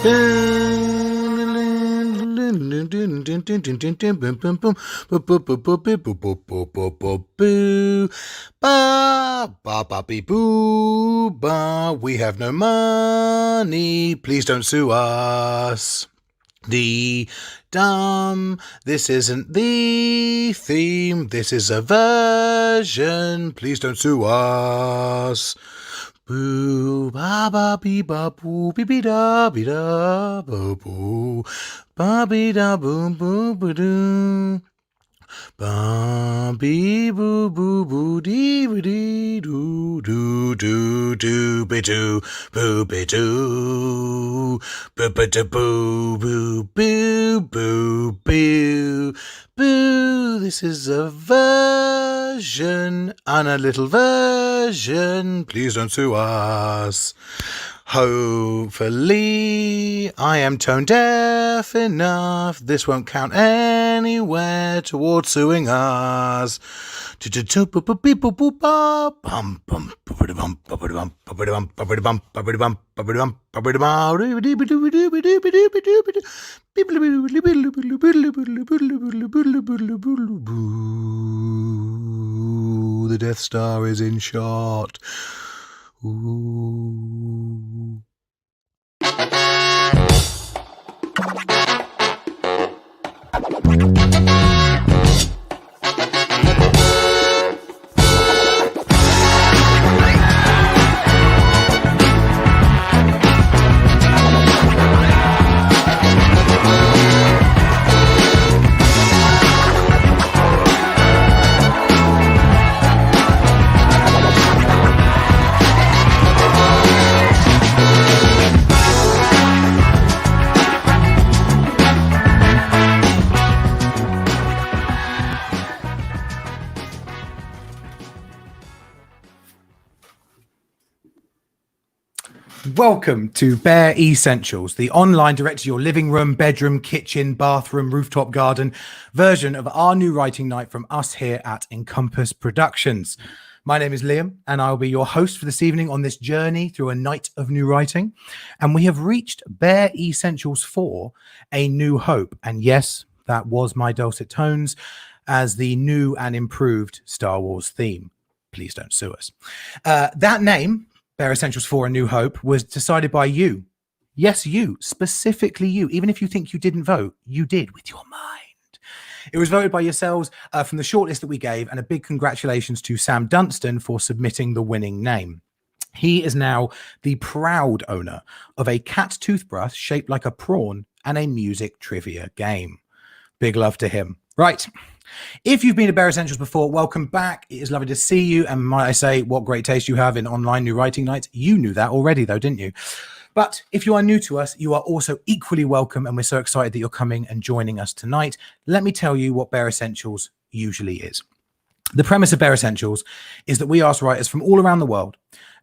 We have no money. Please don't sue us. This isn't the theme. This is a version. Please don't sue us. Boo ba ba bee ba boo bee da boo boo ba bee da boom boo boo doo ba bee boo boo boo dee boo dee doo doo doo doo be doo boo be doo boo ba da boo boo boo boo boo boo. This is a version and a little version. Please don't sue us. Hopefully, I am tone deaf enough. This won't count anywhere towards suing us. The Death Star is in shot. Ooh. Welcome to Bare E-ssentials, the online direct to your living room, bedroom, kitchen, bathroom, rooftop garden version of our new writing night from us here at Encompass Productions. My name is Liam, and I'll be your host for this evening on this journey through a night of new writing. And we have reached Bare E-ssentials IV, A New Hope. And yes, that was my dulcet tones as the new and improved Star Wars theme. Please don't sue us. That name, Bare E-ssentials IV, A New Hope, was decided by you. Yes, you, specifically you. Even if you think you didn't vote, you did with your mind. It was voted by yourselves from the shortlist that we gave, and a big congratulations to Sam Dunstan for submitting the winning name. He is now the proud owner of a cat toothbrush shaped like a prawn and a music trivia game. Big love to him. Right. If you've been to Bare E-ssentials before, welcome back. It is lovely to see you. And might I say, what great taste you have in online new writing nights. You knew that already, though, didn't you? But if you are new to us, you are also equally welcome. And we're so excited that you're coming and joining us tonight. Let me tell you what Bare E-ssentials usually is. The premise of Bare E-ssentials is that we ask writers from all around the world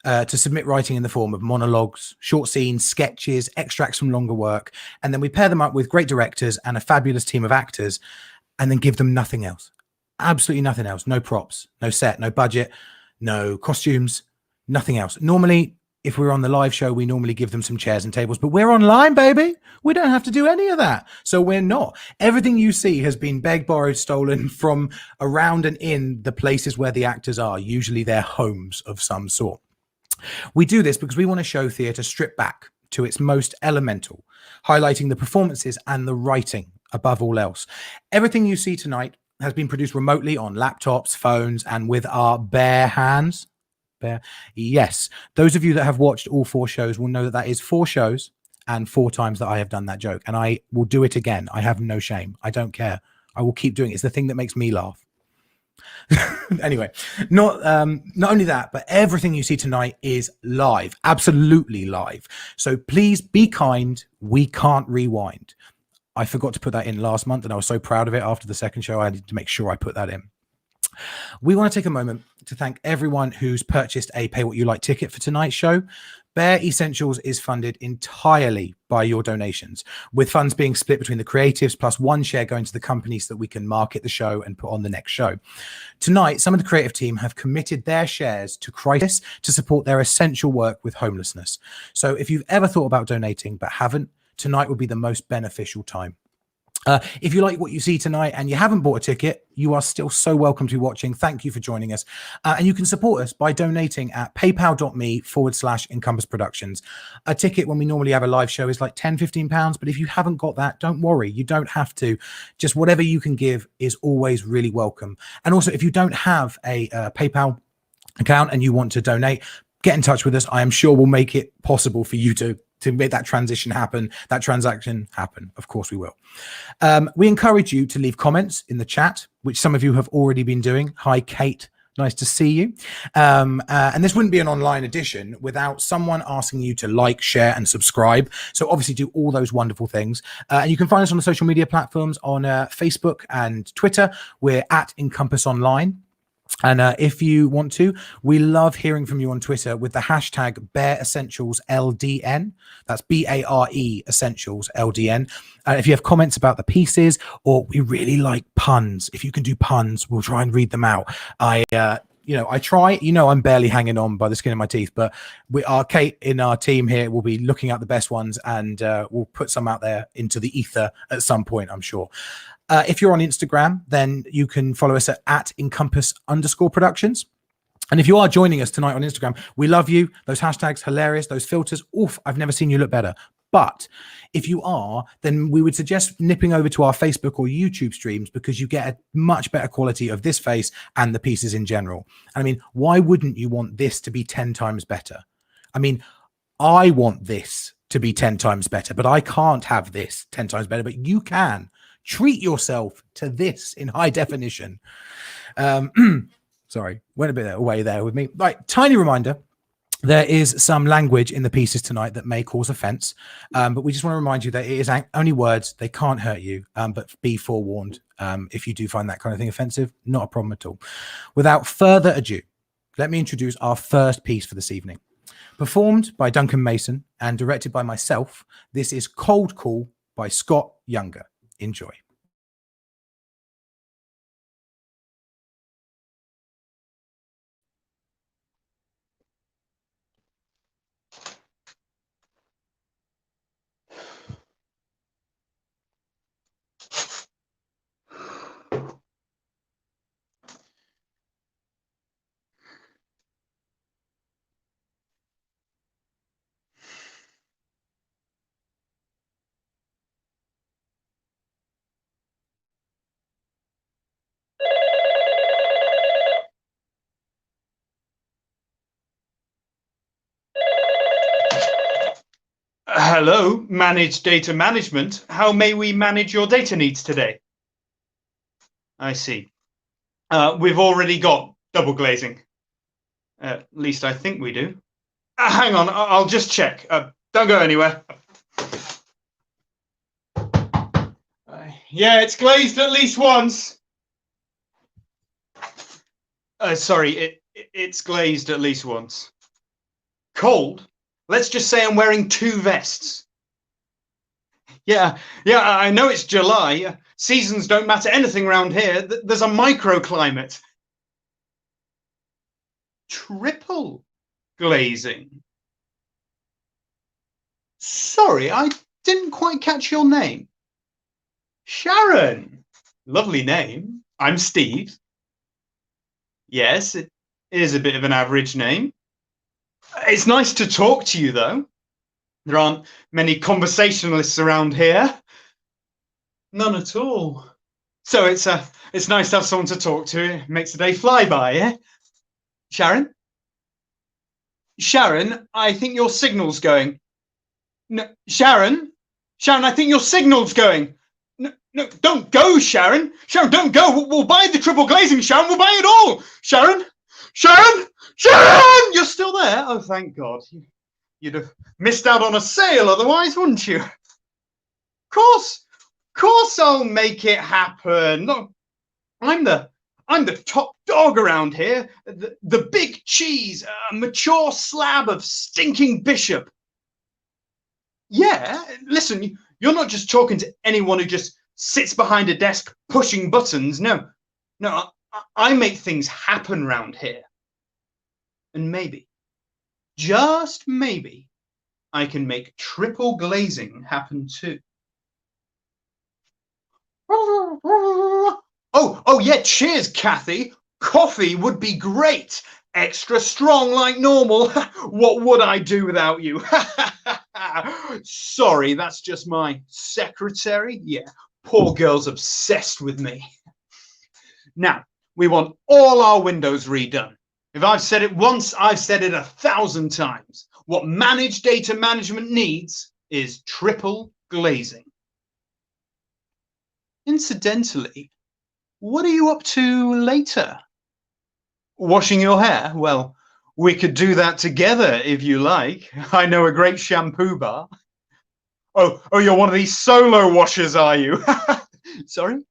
to submit writing in the form of monologues, short scenes, sketches, extracts from longer work. And then we pair them up with great directors and a fabulous team of actors, and then give them nothing else. Absolutely nothing else. No props, no set, no budget, no costumes, nothing else. Normally, if we're on the live show, we normally give them some chairs and tables, but we're online, baby. We don't have to do any of that. So we're not. Everything you see has been begged, borrowed, stolen from around and in the places where the actors are, usually their homes of some sort. We do this because we want to show theatre stripped back to its most elemental, highlighting the performances and the writing above all else. Everything you see tonight has been produced remotely on laptops, phones, and with our bare hands. Yes, those of you that have watched all 4 shows will know that that is 4 shows and 4 times that I have done that joke, and I will do it again. I have no shame. I don't care. I will keep doing it. It's the thing that makes me laugh. Anyway, not only that, but everything you see tonight is live, absolutely live. So please be kind. We can't rewind. I forgot to put that in last month, and I was so proud of it after the second show. I had to make sure I put that in. We want to take a moment to thank everyone who's purchased a Pay What You Like ticket for tonight's show. Bare E-ssentials is funded entirely by your donations, with funds being split between the creatives plus 1 share going to the companies so that we can market the show and put on the next show. Tonight, some of the creative team have committed their shares to Crisis to support their essential work with homelessness. So if you've ever thought about donating but haven't, tonight would be the most beneficial time. If you like what you see tonight and you haven't bought a ticket, you are still so welcome to be watching. Thank you for joining us. And you can support us by donating at paypal.me/Encompass Productions. A ticket when we normally have a live show is like £10-15. But if you haven't got that, don't worry. You don't have to. Just whatever you can give is always really welcome. And also, if you don't have a PayPal account and you want to donate, get in touch with us. I am sure we'll make it possible for you to make that transition happen, that transaction happen. Of course we will. We encourage you to leave comments in the chat, which some of you have already been doing. Hi, Kate. Nice to see you. And this wouldn't be an online edition without someone asking you to like, share, and subscribe. So obviously do all those wonderful things. And you can find us on the social media platforms on Facebook and Twitter. We're at Encompass Online. And if you want to, we love hearing from you on Twitter with the hashtag Bare Essentials LDN. That's BARE Essentials LDN. If you have comments about the pieces, or we really like puns, if you can do puns, we'll try and read them out. I try, I'm barely hanging on by the skin of my teeth, but Kate in our team here will be looking at the best ones, and we'll put some out there into the ether at some point, I'm sure. If you're on Instagram, then you can follow us at Encompass_Productions. And if you are joining us tonight on Instagram, we love you. Those hashtags, hilarious. Those filters, oof, I've never seen you look better. But if you are, then we would suggest nipping over to our Facebook or YouTube streams, because you get a much better quality of this face and the pieces in general. I mean, why wouldn't you want this to be 10 times better? I mean, I want this to be 10 times better, but I can't have this 10 times better, but you can. Treat yourself to this in high definition. Sorry, went a bit away there with me. Right, tiny reminder. There is some language in the pieces tonight that may cause offense, but we just want to remind you that it is only words. They can't hurt you, but be forewarned. If you do find that kind of thing offensive, not a problem at all. Without further ado, let me introduce our first piece for this evening. Performed by Duncan Mason and directed by myself, this is Cold Call by Scott Younger. Enjoy. Hello, Managed Data Management. How may we manage your data needs today? I see. We've already got double glazing. At least I think we do. Hang on, I'll just check. Don't go anywhere. Yeah, it's glazed at least once. Sorry, it's glazed at least once. Cold? Let's just say I'm wearing 2 vests. Yeah, I know it's July. Seasons don't matter anything around here. There's a microclimate. Triple glazing. Sorry, I didn't quite catch your name. Sharon. Lovely name. I'm Steve. Yes, it is a bit of an average name. It's nice to talk to you, though. There aren't many conversationalists around here. None at all. So it's nice to have someone to talk to. It makes the day fly by, eh? Sharon? Sharon, I think your signal's going. No, Sharon? Sharon, I think your signal's going. No, don't go, Sharon. Sharon, don't go. We'll buy the triple glazing, Sharon. We'll buy it all. Sharon? Sharon? Sharon! You're still there? Oh, thank God. You'd have missed out on a sale otherwise, wouldn't you? Of course I'll make it happen. Look, I'm the top dog around here. The big cheese, a mature slab of stinking bishop. Yeah, listen, you're not just talking to anyone who just sits behind a desk pushing buttons. No, I make things happen round here. And maybe, just maybe, I can make triple glazing happen too. Oh yeah, cheers, Kathy. Coffee would be great. Extra strong like normal. What would I do without you? Sorry, that's just my secretary. Yeah, poor girl's obsessed with me. Now, we want all our windows redone. If I've said it once, I've said it 1,000 times. What managed data management needs is triple glazing. Incidentally, what are you up to later? Washing your hair? Well, we could do that together if you like. I know a great shampoo bar. Oh, you're one of these solo washers, are you? Sorry?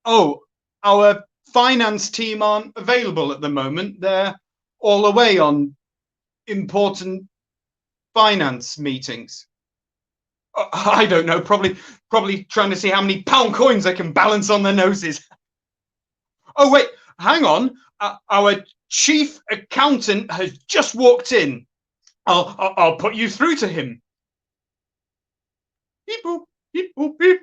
Oh, our finance team aren't available at the moment. They're all away on important finance meetings. I don't know, probably trying to see how many pound coins they can balance on their noses. Oh, wait, hang on. Our chief accountant has just walked in. I'll put you through to him. Beep boop, beep boop, beep.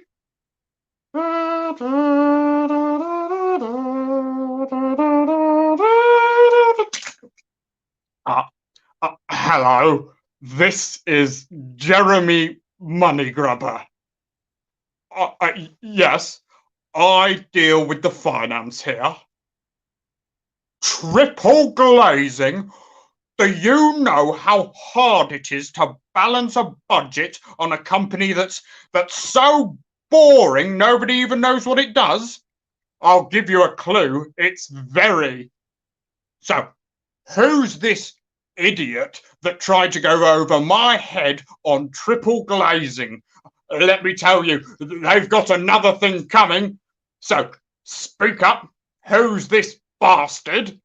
Hello, this is Jeremy Moneygrubber. Yes, I deal with the finance here. Triple glazing? Do you know how hard it is to balance a budget on a company that's so boring nobody even knows what it does? I'll give you a clue. It's very. So, who's this idiot that tried to go over my head on triple glazing? Let me tell you, they've got another thing coming. So, speak up. Who's this bastard?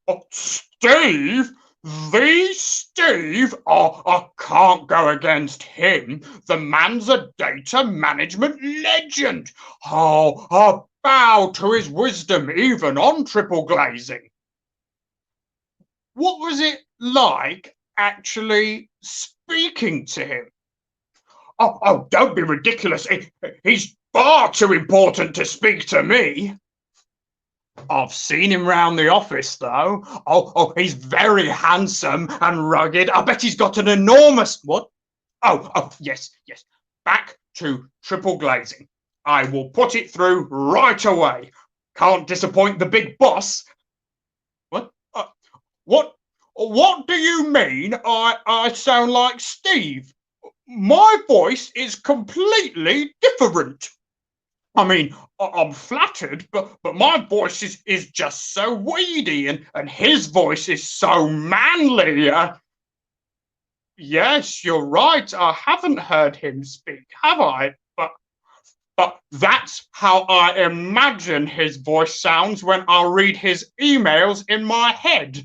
Oh, Steve? The Steve? Oh, I can't go against him. The man's a data management legend. Oh, I bow to his wisdom even on triple glazing. What was it like actually speaking to him? Oh, don't be ridiculous. He's far too important to speak to me. I've seen him round the office, though. Oh, he's very handsome and rugged. I bet he's got an enormous... What? Oh, yes. Back to triple glazing. I will put it through right away. Can't disappoint the big boss. What? What do you mean I sound like Steve? My voice is completely different. I mean, I'm flattered, but my voice is just so weedy, and his voice is so manly. Yes, you're right. I haven't heard him speak, have I? But that's how I imagine his voice sounds when I read his emails in my head.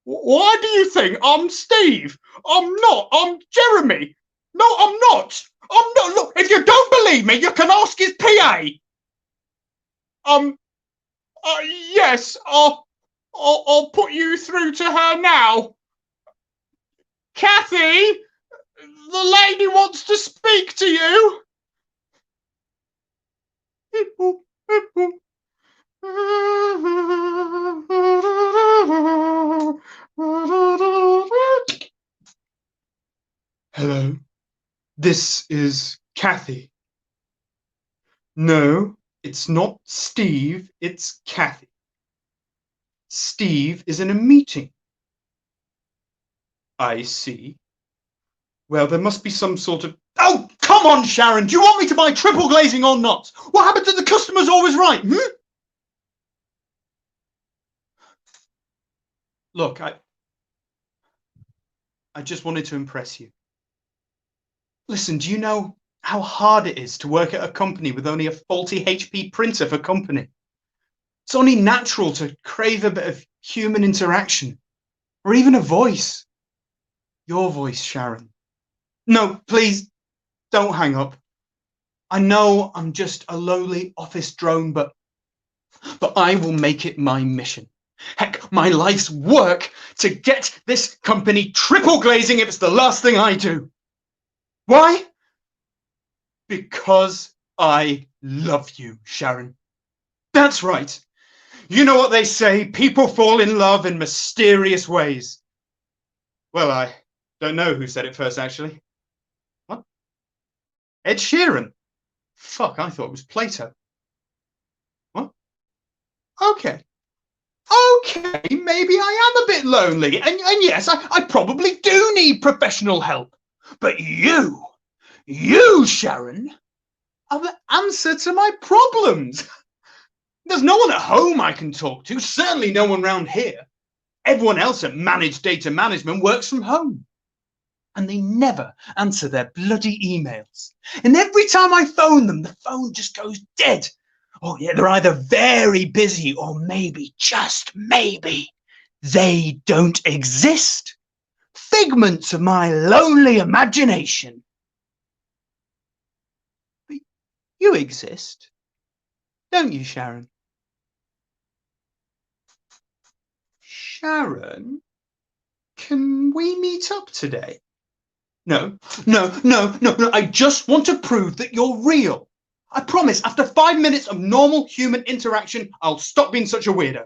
Why do you think I'm Steve? I'm not. I'm Jeremy. No, I'm not. I'm not. Look, if you don't believe me, you can ask his PA. Yes, I'll put you through to her now. Kathy, the lady wants to speak to you. Hello, this is Kathy. No, it's not Steve, it's Kathy. Steve is in a meeting. I see. Well, there must be some sort of... Oh, come on, Sharon! Do you want me to buy triple glazing or not? What happened to the customer's always right? Look, I just wanted to impress you. Listen, do you know how hard it is to work at a company with only a faulty HP printer for company? It's only natural to crave a bit of human interaction, or even a voice. Your voice, Sharon. No, please, don't hang up. I know I'm just a lowly office drone, but I will make it my mission Heck, my life's work to get this company triple glazing if it's the last thing I do. Why? Because I love you, Sharon. That's right. You know what they say, people fall in love in mysterious ways. Well, I don't know who said it first, actually. What? Ed Sheeran? Fuck, I thought it was Plato. What? Okay. Okay, maybe I am a bit lonely. And yes, I probably do need professional help. But you, Sharon, are the answer to my problems. There's no one at home I can talk to, certainly no one round here. Everyone else at Managed Data Management works from home. And they never answer their bloody emails. And every time I phone them, the phone just goes dead. Oh yeah, they're either very busy or maybe, just maybe, they don't exist. Figments of my lonely imagination. But you exist, don't you, Sharon? Sharon, can we meet up today? No, I just want to prove that you're real. I promise, after 5 minutes of normal human interaction, I'll stop being such a weirdo.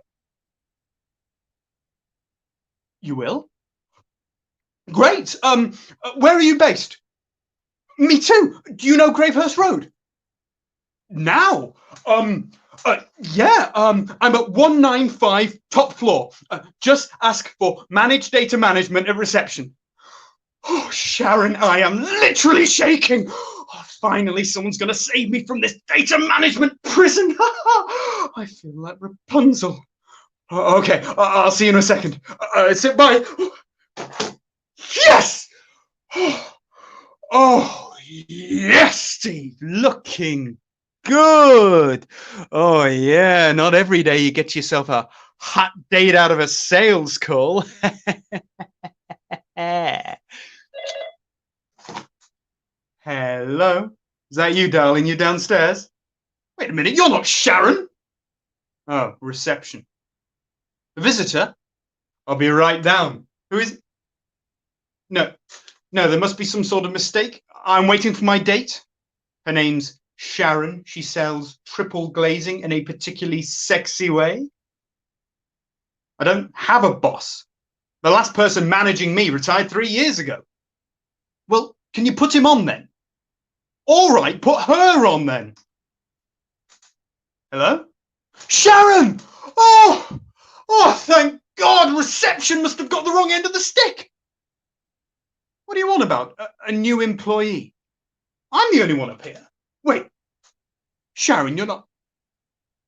You will? Great. Where are you based? Me too. Do you know Gravehurst Road? Now? Yeah, I'm at 195 top floor. Just ask for Managed Data Management at reception. Oh, Sharon, I am literally shaking. Oh, finally, someone's going to save me from this data management prison. I feel like Rapunzel. Okay, I'll see you in a second. Sit by. Yes! Oh, yes, Steve. Looking good. Oh, yeah. Not every day you get yourself a hot date out of a sales call. Hello? Is that you, darling? You downstairs? Wait a minute, you're not Sharon! Oh, reception. A visitor? I'll be right down. Who is... No, there must be some sort of mistake. I'm waiting for my date. Her name's Sharon. She sells triple glazing in a particularly sexy way. I don't have a boss. The last person managing me retired 3 years ago. Well, can you put him on then? All right, put her on then. Hello? Sharon! Oh, thank God, reception must have got the wrong end of the stick. What do you want about? A new employee? I'm the only one up here. Wait, Sharon, you're not...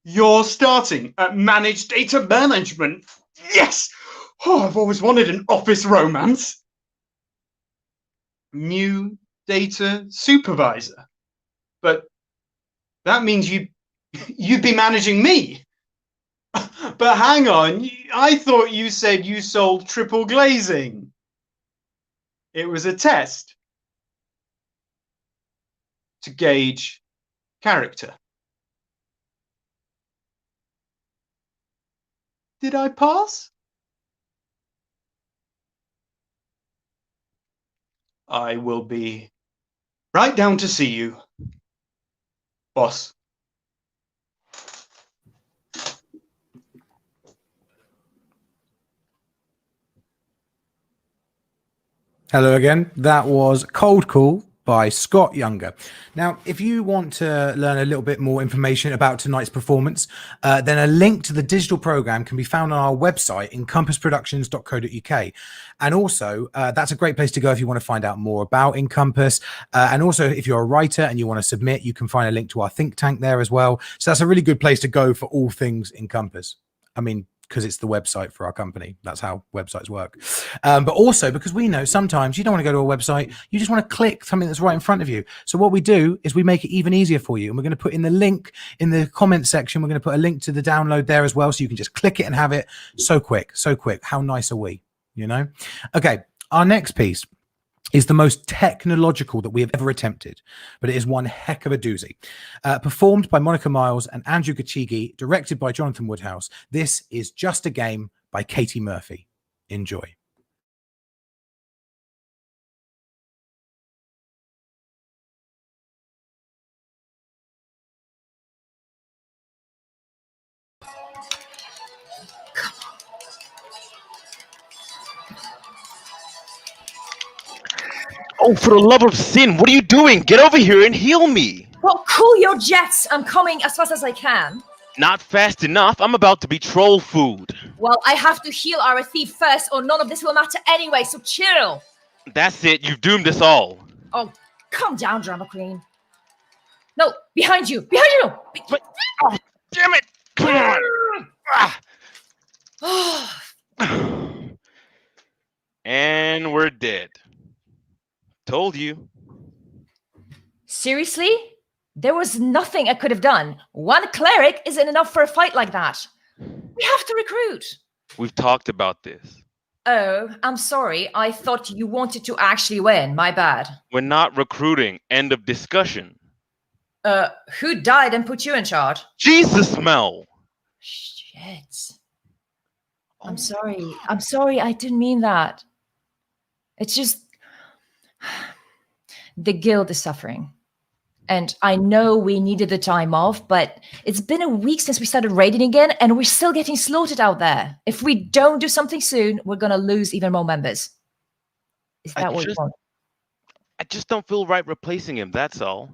You're starting at Managed Data Management. Yes! Oh, I've always wanted an office romance. New data supervisor. But that means you'd be managing me. But hang on, I thought you said you sold triple glazing. It was a test to gauge character. Did I pass? I will be right down to see you, boss. Hello again. That was Cold Call by Scott Younger. Now, if you want to learn a little bit more information about tonight's performance, then a link to the digital program can be found on our website, encompassproductions.co.uk. And also, that's a great place to go if you want to find out more about Encompass. And also, if you're a writer and you want to submit, you can find a link to our think tank there as well. So that's a really good place to go for all things Encompass. I mean, because it's the website for our company. That's how websites work. But also because we know sometimes you don't want to go to a website, you just want to click something that's right in front of you. So what we do is we make it even easier for you. And we're going to put in the link in the comment section. We're going to put a link to the download there as well. So you can just click it and have it so quick, so quick. How nice are we? You know? Okay, our next piece is the most technological that we have ever attempted, but it is one heck of a doozy. Performed by Monica Miles and Andrew Gachigi, directed by Jonathan Woodhouse, this is Just a Game by Katie Murphy. Enjoy. Oh, for the love of sin, what are you doing? Get over here and heal me. Well, cool your jets. I'm coming as fast as I can. Not fast enough. I'm about to be troll food. Well, I have to heal our thief first, or none of this will matter anyway, so chill. That's it. You've doomed us all. Oh, calm down, drama queen. No, behind you. Behind you. But, oh, damn it. Come on. And we're dead. Told you. Seriously? There was nothing I could have done. One cleric isn't enough for a fight like that. We have to recruit. We've talked about this. Oh, I'm sorry. I thought you wanted to win. My bad. We're not recruiting. End of discussion. Who died and put you in charge? Jesus, Mel. Shit. I'm sorry. I'm sorry. I didn't mean that. It's just the guild is suffering. And I know we needed the time off, but it's been a week since we started raiding again, and we're still getting slaughtered out there. If we don't do something soon, we're going to lose even more members. Is that what you want? I just don't feel right replacing him, that's all.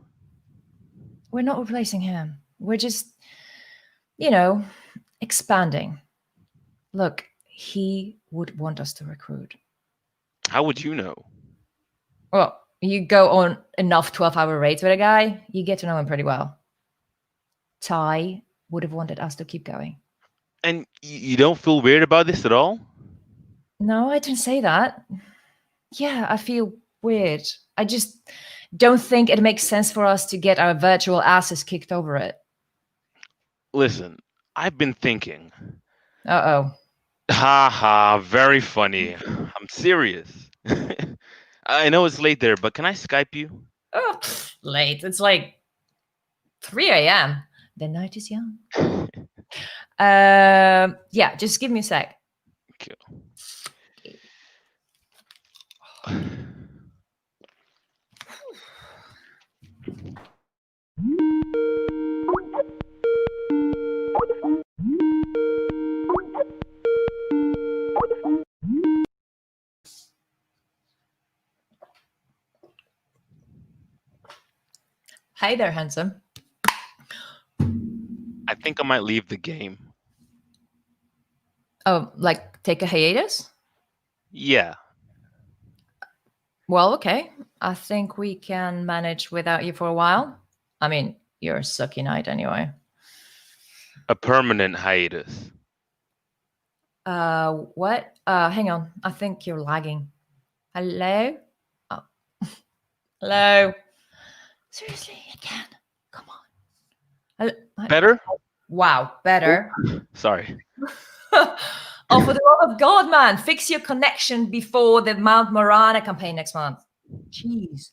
We're not replacing him. We're just, expanding. Look, he would want us to recruit. How would you know? Well, you go on enough 12-hour raids with a guy, you get to know him pretty well. Ty would have wanted us to keep going. And you don't feel weird about this at all? No, I didn't say that. Yeah, I feel weird. I just don't think it makes sense for us to get our virtual asses kicked over it. Listen, I've been thinking. Uh-oh. Ha ha, very funny. I'm serious. I know it's late there, but can I Skype you? Oh, late. It's like 3 a.m. The night is young. Yeah, just give me a sec. Cool. Hey there, handsome. I think I might leave the game. Oh, like take a hiatus? Yeah. Well, okay. I think we can manage without you for a while. I mean, you're a sucky night anyway. A permanent hiatus. What? Hang on. I think you're lagging. Hello? Oh. Hello? Seriously, again? Come on. Better? Wow, better. Sorry. Oh, for the love of God, man, fix your connection before the Mount Morana campaign next month. Jeez.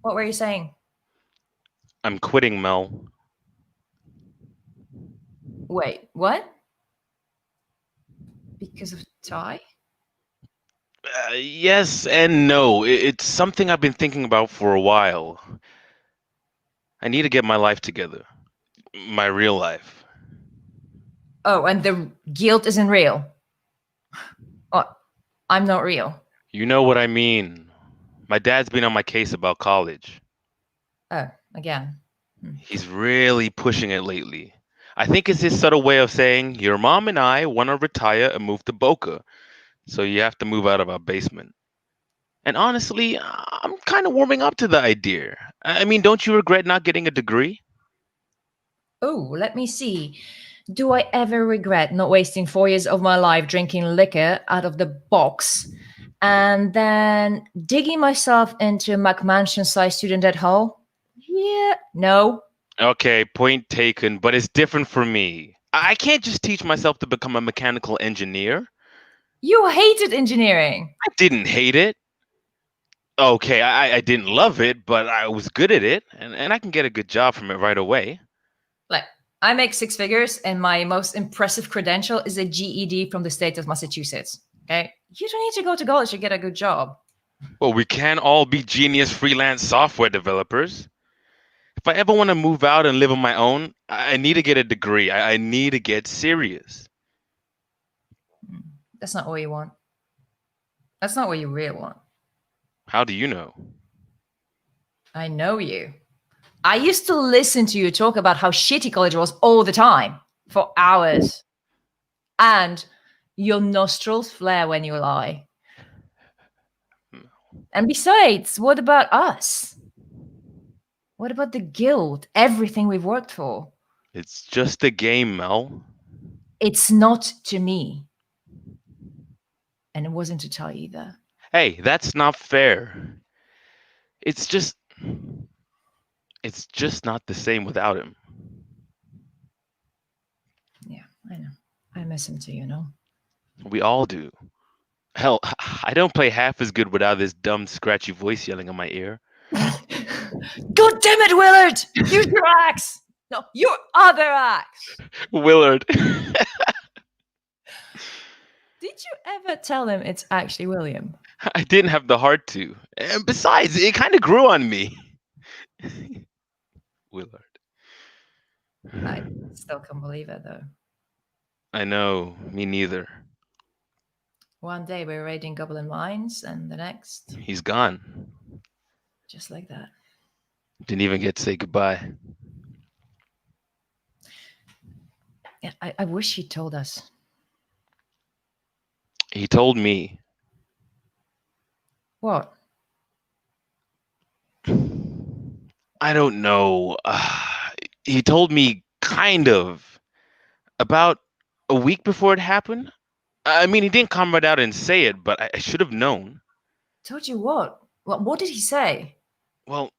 What were you saying? I'm quitting, Mel. Wait, what? Because of Ty? Yes and no. It's something I've been thinking about for a while. I need to get my life together. My real life. Oh, and the guilt isn't real. Oh, I'm not real. You know what I mean. My dad's been on my case about college. Oh, again. He's really pushing it lately. I think it's his subtle way of saying, your mom and I want to retire and move to Boca. So you have to move out of our basement. And honestly, I'm kind of warming up to the idea. I mean, don't you regret not getting a degree? Oh, let me see. Do I ever regret not wasting 4 years of my life drinking liquor out of the box and then digging myself into a McMansion-sized student debt hole? Yeah, no. Okay, point taken, but it's different for me. I can't just teach myself to become a mechanical engineer. You hated engineering. I didn't hate it. Okay, I didn't love it, but I was good at it, and I can get a good job from it right away. Like, I make 6 figures, and my most impressive credential is a GED from the state of Massachusetts. Okay? You don't need to go to college to get a good job. Well, we can all be genius freelance software developers. If I ever want to move out and live on my own, I need to get a degree. I need to get serious. That's not what you want. That's not what you really want. How do you know? I know you. I used to listen to you talk about how shitty college was all the time for hours. And your nostrils flare when you lie. And besides, what about us? What about the guild? Everything we've worked for? It's just a game, Mel. It's not to me. And it wasn't to Ty either. Hey, that's not fair. It's just not the same without him. Yeah, I know. I miss him too, you know. We all do. Hell, I don't play half as good without this dumb, scratchy voice yelling in my ear. God damn it, Willard! Use your axe! No, your other axe! Willard. Did you ever tell him it's actually William? I didn't have the heart to. And besides, it kind of grew on me. Willard. I still can't believe it, though. I know, me neither. One day we're raiding Goblin Mines, and the next, He's gone. just like that. Didn't even get to say goodbye. Yeah, I wish he'd told us. He told me. What? I don't know. He told me kind of about a week before it happened. I mean, he didn't come right out and say it, but I should have known. Told you what? What did he say? Well,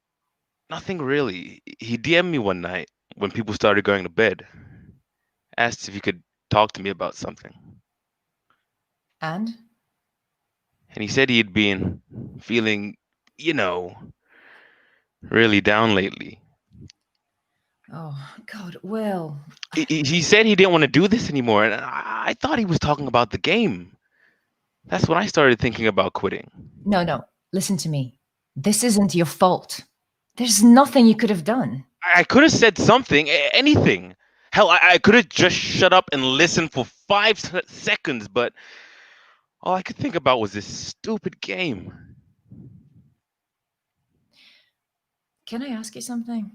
nothing really. He DM'd me one night when people started going to bed. Asked if he could talk to me about something. And? And he said he had been feeling, really down lately. Oh, God, Will. He said he didn't want to do this anymore, and I thought he was talking about the game. That's when I started thinking about quitting. No. Listen to me. This isn't your fault. There's nothing you could have done. I could have said something, anything. Hell, I could have just shut up and listened for 5 seconds, but all I could think about was this stupid game. Can I ask you something?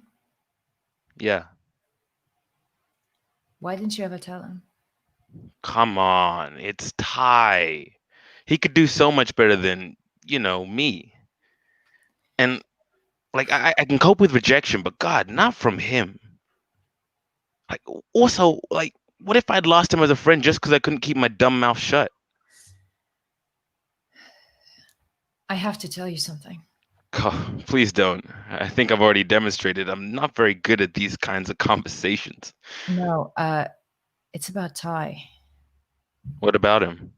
Yeah. Why didn't you ever tell him? Come on, it's Ty. He could do so much better than, me. And, I can cope with rejection, but God, not from him. Also, what if I'd lost him as a friend just because I couldn't keep my dumb mouth shut? I have to tell you something. God, please don't. I think I've already demonstrated I'm not very good at these kinds of conversations. No, it's about Ty. What about him?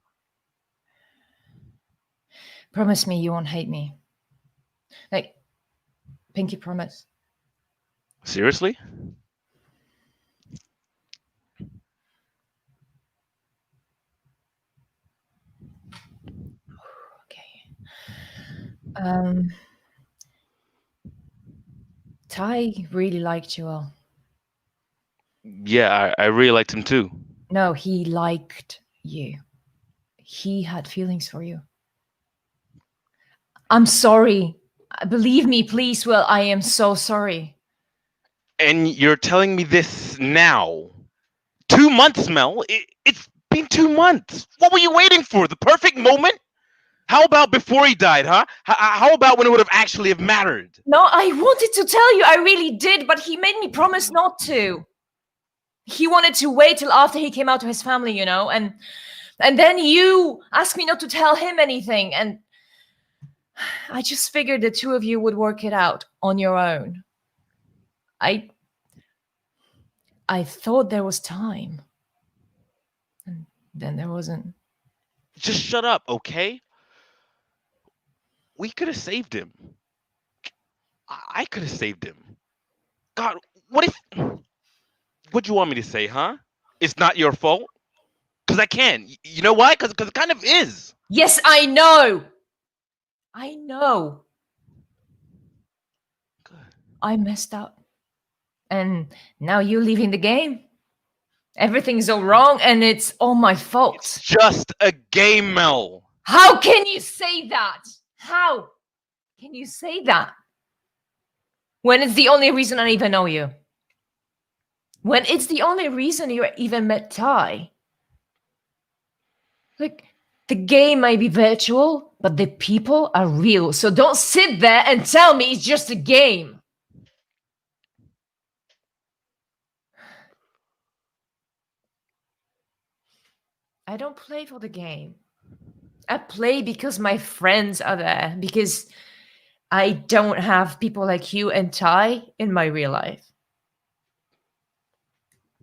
Promise me you won't hate me. Pinky promise. Seriously? Okay. Ty really liked you all. Yeah, I really liked him too. No, he liked you. He had feelings for you. I'm sorry. Believe me, please, Will. I am so sorry. And you're telling me this now? 2 months, Mel. It's been 2 months. What were you waiting for? The perfect moment? How about before he died, huh? How about when it would have actually have mattered? No, I wanted to tell you. I really did, but he made me promise not to. He wanted to wait till after he came out to his family, you know, and then you asked me not to tell him anything, and I just figured the two of you would work it out on your own. I thought there was time, and then there wasn't. Just shut up, okay? We could have saved him. I could have saved him. God, what if... What do you want me to say, huh? It's not your fault? Because I can. You know why? Because it kind of is. Yes, I know. I know. Good. I messed up. And now you're leaving the game. Everything's all wrong and it's all my fault. It's just a game, Mel. How can you say that? How can you say that? When it's the only reason I even know you. When it's the only reason you even met Ty. Like, the game may be virtual, but the people are real. So don't sit there and tell me it's just a game. I don't play for the game. I play because my friends are there, because I don't have people like you and Ty in my real life.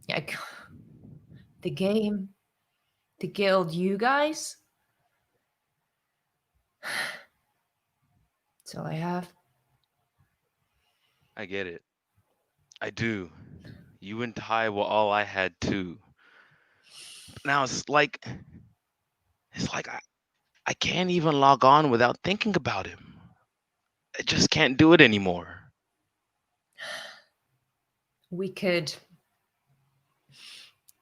Like, the game, the guild, you guys. That's all I have. I get it. I do. You and Ty were all I had too. Now it's like I can't even log on without thinking about him. I just can't do it anymore. We could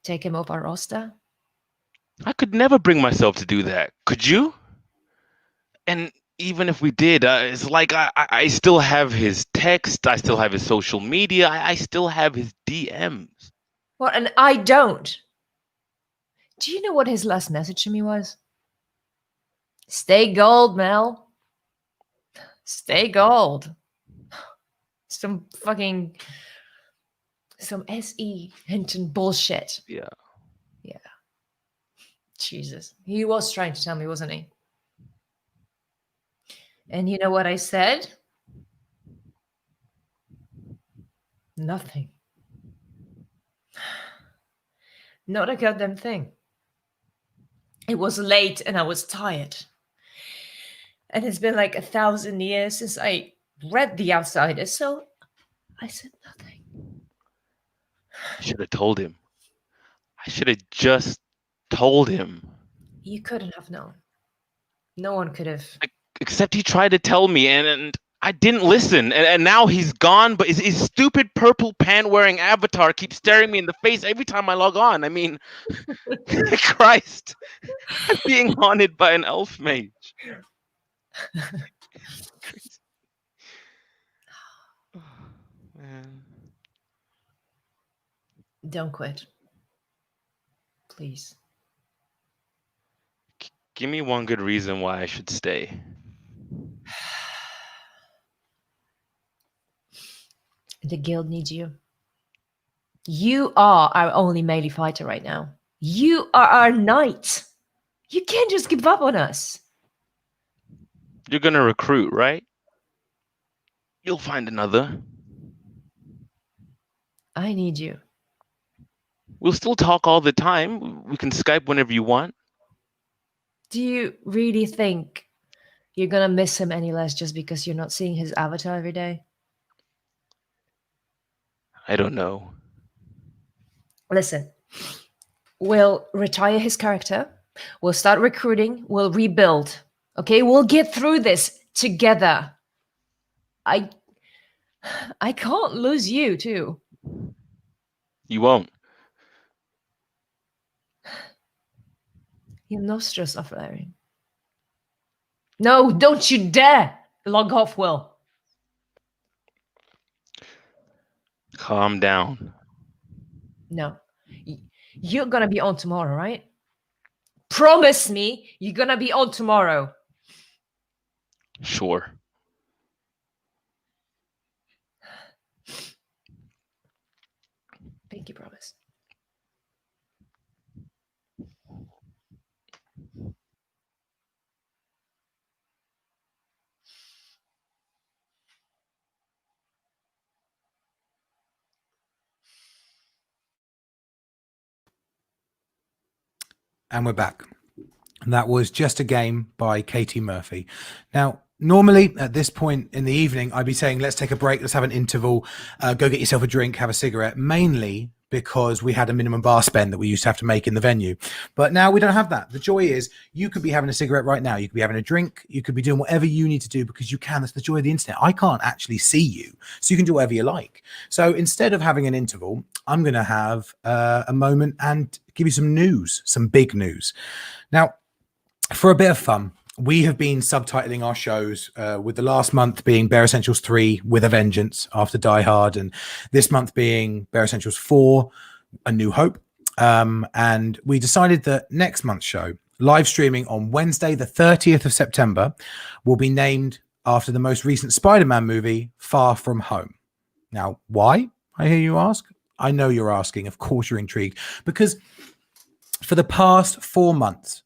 take him off our roster. I could never bring myself to do that. Could you? And even if we did, it's like I still have his text. I still have his social media. I still have his DMs. Well, and I don't. Do you know what his last message to me was? Stay gold, Mel. Stay gold. Some SE Hinton bullshit. Yeah. Yeah. Jesus. He was trying to tell me, wasn't he? And you know what I said? Nothing. Not a goddamn thing. It was late and I was tired. And it's been like 1,000 years since I read The Outsiders, so I said nothing. I should have told him. I should have just told him. You couldn't have known. No one could have. Except he tried to tell me, and I didn't listen. And now he's gone, but his stupid purple pant-wearing avatar keeps staring me in the face every time I log on. I mean, Christ. I'm being haunted by an elf mage. Man. Don't quit. Please. Give me one good reason why I should stay. The guild needs you. You are our only melee fighter right now. You are our knight. You can't just give up on us. You're gonna recruit, right? You'll find another. I need you. We'll still talk all the time. We can Skype whenever you want. Do you really think you're gonna miss him any less just because you're not seeing his avatar every day? I don't know. Listen, we'll retire his character. We'll start recruiting. We'll rebuild. Okay, we'll get through this together. I can't lose you too. You won't. Your nostrils are flaring. No, don't you dare log off, Will. Calm down. No. You're gonna be on tomorrow, right? Promise me you're gonna be on tomorrow. Sure. Pinky promise. And we're back. And that was Just a Game by Katie Murphy. Now, normally at this point in the evening, I'd be saying, let's take a break, let's have an interval, go get yourself a drink, have a cigarette, mainly because we had a minimum bar spend that we used to have to make in the venue. But now we don't have that. The joy is you could be having a cigarette right now. You could be having a drink. You could be doing whatever you need to do because you can. That's the joy of the internet. I can't actually see you, so you can do whatever you like. So instead of having an interval, I'm going to have a moment and give you some news, some big news. Now, for a bit of fun, we have been subtitling our shows with the last month being Bare Essentials 3 with a Vengeance after Die Hard, and this month being Bare Essentials 4, A New Hope. And we decided that next month's show, live streaming on Wednesday, the 30th of September, will be named after the most recent Spider-Man movie, Far From Home. Now, why, I hear you ask? I know you're asking. Of course you're intrigued. Because for the past 4 months,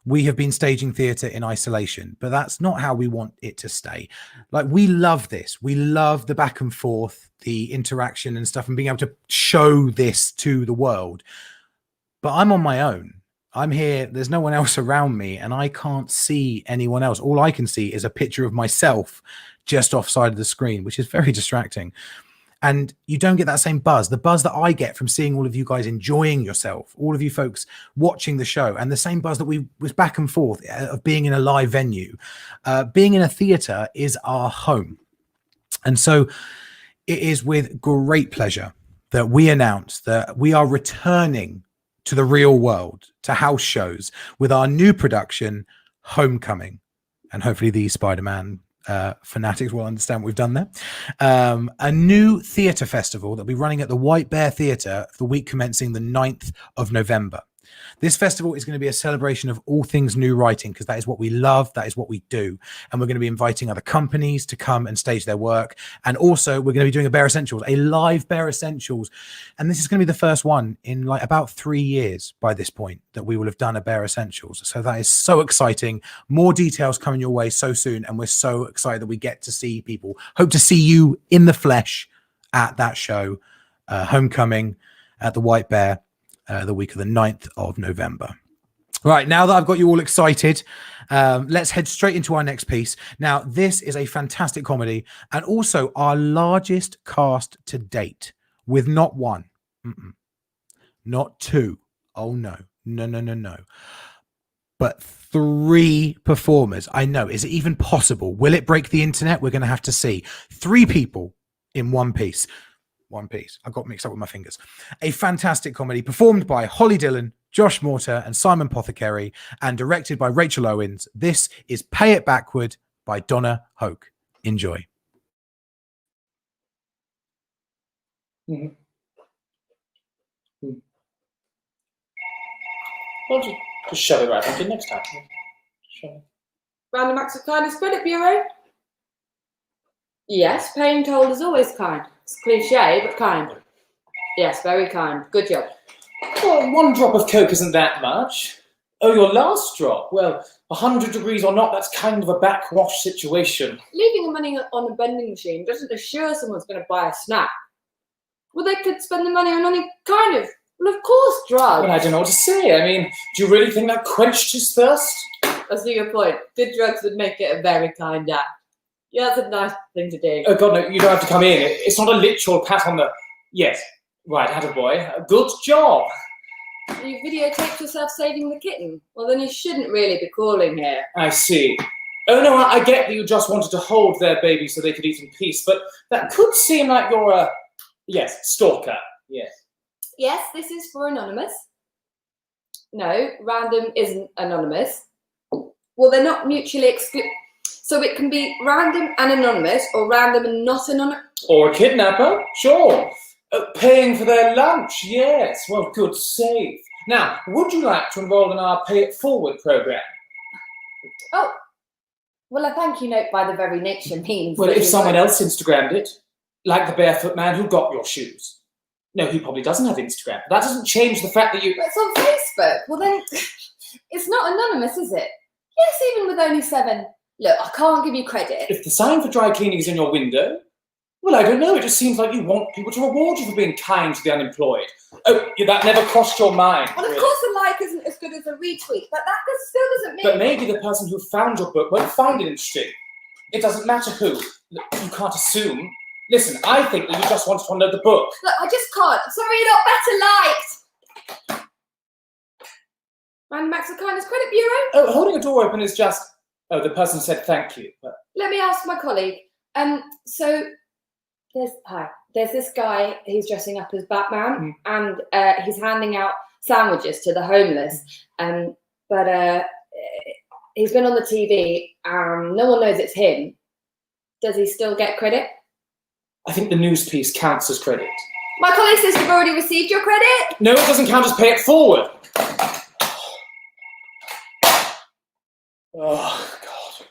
we have been staging theatre in isolation, but that's not how we want it to stay. Like, we love this. We love the back and forth, the interaction and stuff, and being able to show this to the world. But I'm on my own. I'm here. There's no one else around me, and I can't see anyone else. All I can see is a picture of myself just offside of the screen, which is very distracting. And you don't get that same buzz, the buzz that I get from seeing all of you guys enjoying yourself, all of you folks watching the show, and the same buzz that we was back and forth of being in a live venue. Being in a theatre is our home. And so it is with great pleasure that we announce that we are returning to the real world, to house shows, with our new production, Homecoming. And hopefully the Spider-Man fanatics will understand what we've done there. A new theatre festival that will be running at the White Bear Theatre the week commencing the 9th of November. This festival is going to be a celebration of all things new writing, because that is what we love, that is what we do. And we're going to be inviting other companies to come and stage their work. And also we're going to be doing a Bare Essentials, a live Bare Essentials. And this is going to be the first one in like about 3 years by this point that we will have done a Bare Essentials. So that is so exciting. More details coming your way so soon. And we're so excited that we get to see people. Hope to see you in the flesh at that show, Homecoming at the White Bear. The week of the 9th of November. Right, now that I've got you all excited, let's head straight into our next piece. Now, this is a fantastic comedy and also our largest cast to date, with not one, not two, oh no, but 3 performers. I know, is it even possible? Will it break the internet? We're going to have to see. 3 people in one piece. One piece. I got mixed up with my fingers. A fantastic comedy performed by Holly Dillon, Josh Morter, and Simon Pothecary, and directed by Rachel Owens. This is Pay It Backward by Donna Hoke. Enjoy. Why don't you just shove it right back in next time? Random Acts of Kindness Credit Bureau? Yes, paying told is always kind. It's cliche, but kind. Yes, very kind. Good job. Well, 1 drop of Coke isn't that much. Oh, your last drop? Well, 100 degrees or not, that's kind of a backwash situation. Leaving the money on a vending machine doesn't assure someone's going to buy a snack. Well, they could spend the money on any kind of, well, of course, drugs. Well, I don't know what to say. I mean, do you really think that quenched his thirst? I see your point. Good drugs would make it a very kind act. Yeah, that's a nice thing to do. Oh, God, no, you don't have to come in. It's not a literal pat on the... Yes, right, attaboy. Good job. You videotaped yourself saving the kitten? Well, then you shouldn't really be calling here. I see. Oh, no, I get that you just wanted to hold their baby so they could eat in peace, but that could seem like you're a... Yes, stalker. Yes. Yes, this is for Anonymous. No, random isn't anonymous. Well, they're not mutually exclusive. So it can be random and anonymous, or random and not anonymous. Or a kidnapper, sure. Paying for their lunch, yes. Well, good save. Now, would you like to enroll in our Pay It Forward program? Oh, well, a thank you note by the very nature means... Well, if someone else Instagrammed it, like the barefoot man who got your shoes. No, he probably doesn't have Instagram. That doesn't change the fact that you... But it's on Facebook. Well, then, it's not anonymous, is it? Yes, even with only 7... Look, I can't give you credit. If the sign for dry cleaning is in your window, well, I don't know. It just seems like you want people to reward you for being kind to the unemployed. Oh, yeah, that never crossed your mind. Well, of course a like isn't as good as a retweet, but that still doesn't mean... But maybe the person who found your book won't find it interesting. It doesn't matter who. Look, you can't assume. Listen, I think that you just wanted to unload the book. Look, I just can't. Sorry you're not better liked. Random Acts of Kindness Credit Bureau? Oh, holding a door open is just... Oh, the person said thank you. But... Let me ask my colleague. So there's this guy, he's dressing up as Batman, and he's handing out sandwiches to the homeless. But he's been on the TV, no one knows it's him. Does he still get credit? I think the news piece counts as credit. My colleague says you've already received your credit. No, it doesn't count as pay it forward. Oh, God.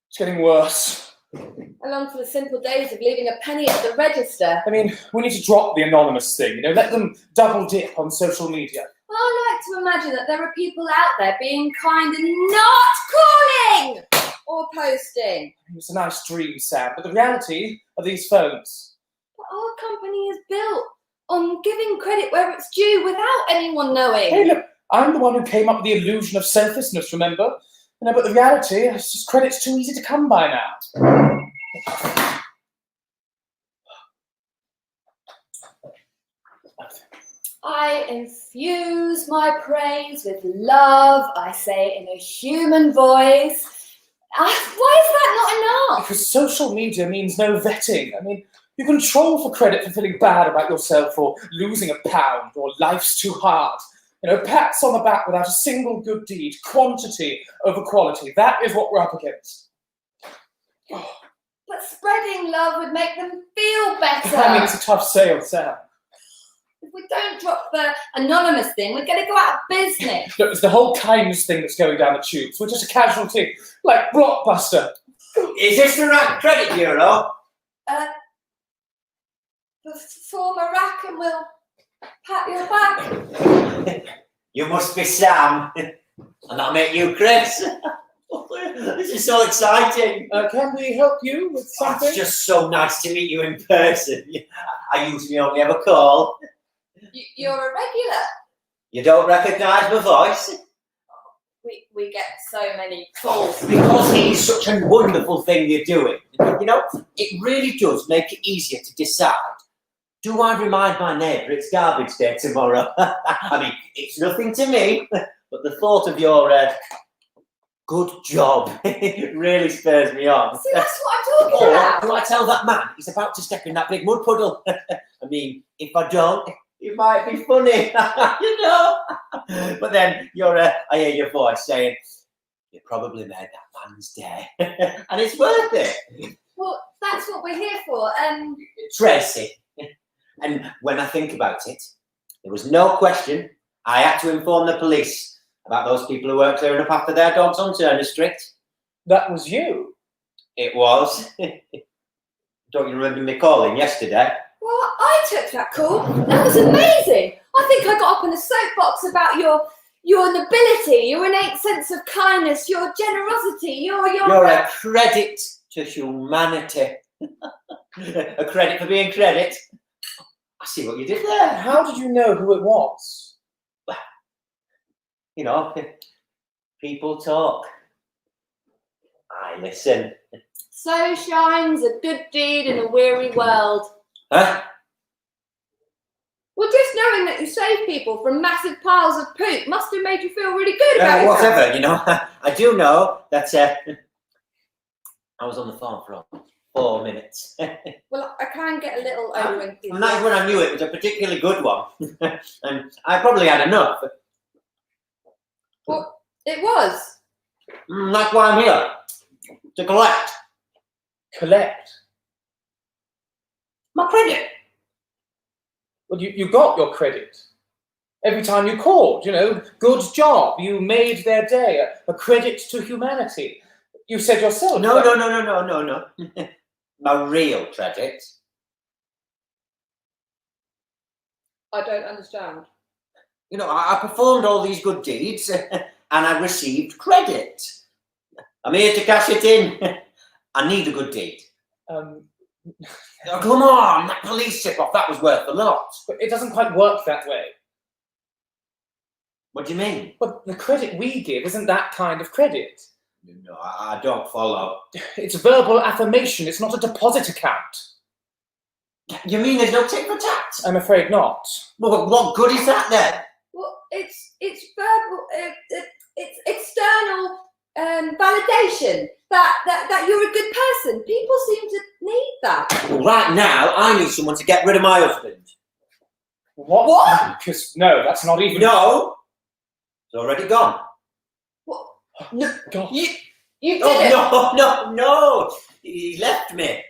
It's getting worse. I long for the simple days of leaving a penny at the register. I mean, we need to drop the anonymous thing, you know, let them double dip on social media. I like to imagine that there are people out there being kind and not calling or posting. It's a nice dream, Sam, but the reality are these phones. But our company is built on giving credit where it's due without anyone knowing. Hey, look, I'm the one who came up with the illusion of selflessness, remember? You know, but the reality is just credit's too easy to come by now. I infuse my praise with love, I say in a human voice. Why is that not enough? Because social media means no vetting. I mean, you can troll for credit for feeling bad about yourself or losing a pound or life's too hard. You know, pats on the back without a single good deed, quantity over quality. That is what we're up against. But spreading love would make them feel better. I mean, it's a tough sale, Sam. If we don't drop the anonymous thing, we're going to go out of business. Look, it's the whole kindness thing that's going down the tubes. We're just a casualty, like Blockbuster. Is this the right credit bureau? Form a rack and we'll pat your back. You must be Sam. And that'll make you Chris. This is so exciting. Can we help you with something? It's just so nice to meet you in person. I usually only ever call. You're a regular. You don't recognise my voice? We get so many calls. Because it is such a wonderful thing you're doing. You know, it really does make it easier to decide. Do I remind my neighbour it's garbage day tomorrow? I mean, it's nothing to me, but the thought of your good job really spurs me on. See, that's what I'm talking about. Do I tell that man he's about to step in that big mud puddle? I mean, if I don't, it might be funny, you know. But then I hear your voice saying, you probably made that man's day. And it's worth it. Well, that's what we're here for. Tracy. And when I think about it, there was no question I had to inform the police about those people who weren't clearing up after their dogs on Turner Street. That was you. It was. Don't you remember me calling yesterday? Well, I took that call. That was amazing. I think I got up in a soapbox about your nobility, your innate sense of kindness, your generosity, your... You're a credit to humanity. A credit for being credit. I see what you did there. How did you know who it was? Well, you know, people talk. I listen. So shines a good deed in a weary world. Huh? Well, just knowing that you saved people from massive piles of poop must have made you feel really good about yourself. Whatever, you know. I do know that I was on the phone for 4 minutes. Well, I can get a little over And that's when I knew it was a particularly good one. And I probably had enough. Well, it was. That's why I'm here. To collect. Collect? My credit. Well, you got your credit. Every time you called, you know, good job. You made their day. A credit to humanity. You said yourself. No. My real credit. I don't understand. You know, I performed all these good deeds and I received credit. I'm here to cash it in. I need a good deed. Oh, come on, that police tip-off, that was worth a lot. But it doesn't quite work that way. What do you mean? Well, the credit we give isn't that kind of credit. No, I don't follow. It's verbal affirmation. It's not a deposit account. You mean there's no tit for tat? I'm afraid not. Well, what good is that then? Well, it's verbal. It's external validation that you're a good person. People seem to need that. Well, right now, I need someone to get rid of my husband. What? Because, no, that's not even... No! It's already gone. What? No, God. you did it. Oh, no! He left me.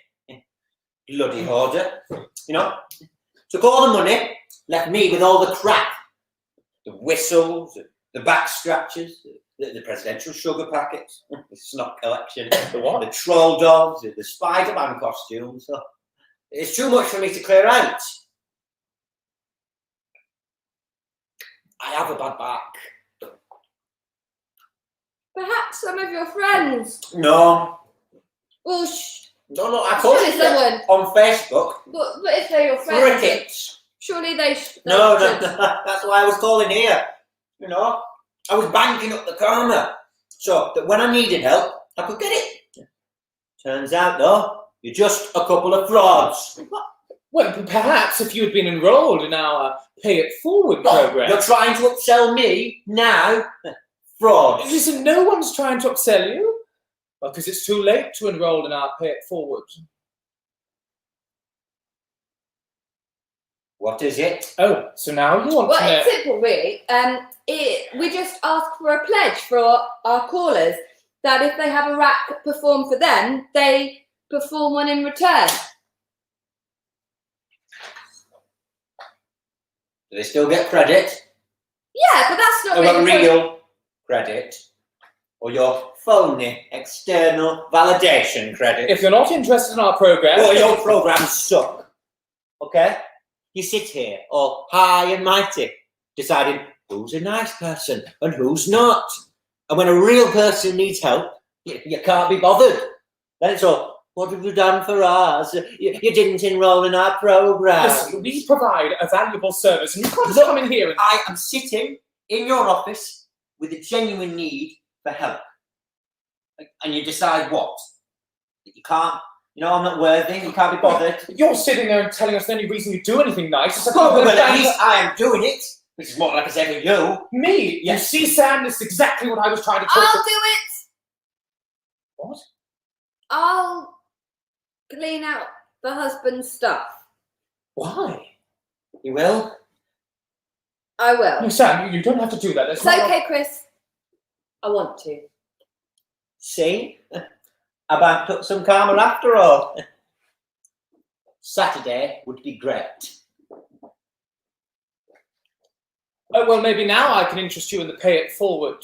Bloody hoarder. You know? Took all the money, left me with all the crap. The whistles, the back scratches, the presidential sugar packets, the snot collection, The what? the troll dogs, the Spider-Man costumes. So it's too much for me to clear out. I have a bad back. Perhaps some of your friends. No. Well, No, I surely posted someone. it on Facebook. But if they're your friends, Crickets. surely they. No, that's why I was calling here. You know, I was banking up the karma so that when I needed help, I could get it. Turns out, though, you're just a couple of frauds. Well, perhaps if you had been enrolled in our Pay It Forward program... You're trying to upsell me now? Frauds. Listen, no one's trying to upsell you. Well, because it's too late to enroll in our Pay It Forward. What is it? Oh, so now you want to Well, know... it's simple, really. We just ask for a pledge for our callers that if they have a rack perform for them, they perform one in return. Do they still get credit? Yeah, but that's not Or really the point. real credit? Or your phony external validation credit? If you're not interested in our program... Well, your programs suck. Okay? You sit here, all high and mighty, deciding who's a nice person and who's not. And when a real person needs help, you can't be bothered. Then it's all, what have you done for us? You didn't enroll in our program. Listen, we provide a valuable service, and you can't just come in here and... I am sitting in your office with a genuine need for help. And you decide what? That you can't, you know, I'm not worthy, you can't be bothered. You're sitting there and telling us the only reason you do anything nice is... Well, at least I am doing it, which is more like I said to you. Me? Yes. You see, Sam, this is exactly what I was trying to talk I'll to... do it. What? I'll clean out the husband's stuff. Why? You will? I will. No, Sam, you don't have to do that. It's okay, Chris. I want to. See? I banked up some karma after all. Saturday would be great. Oh, well, maybe now I can interest you in the Pay It Forward.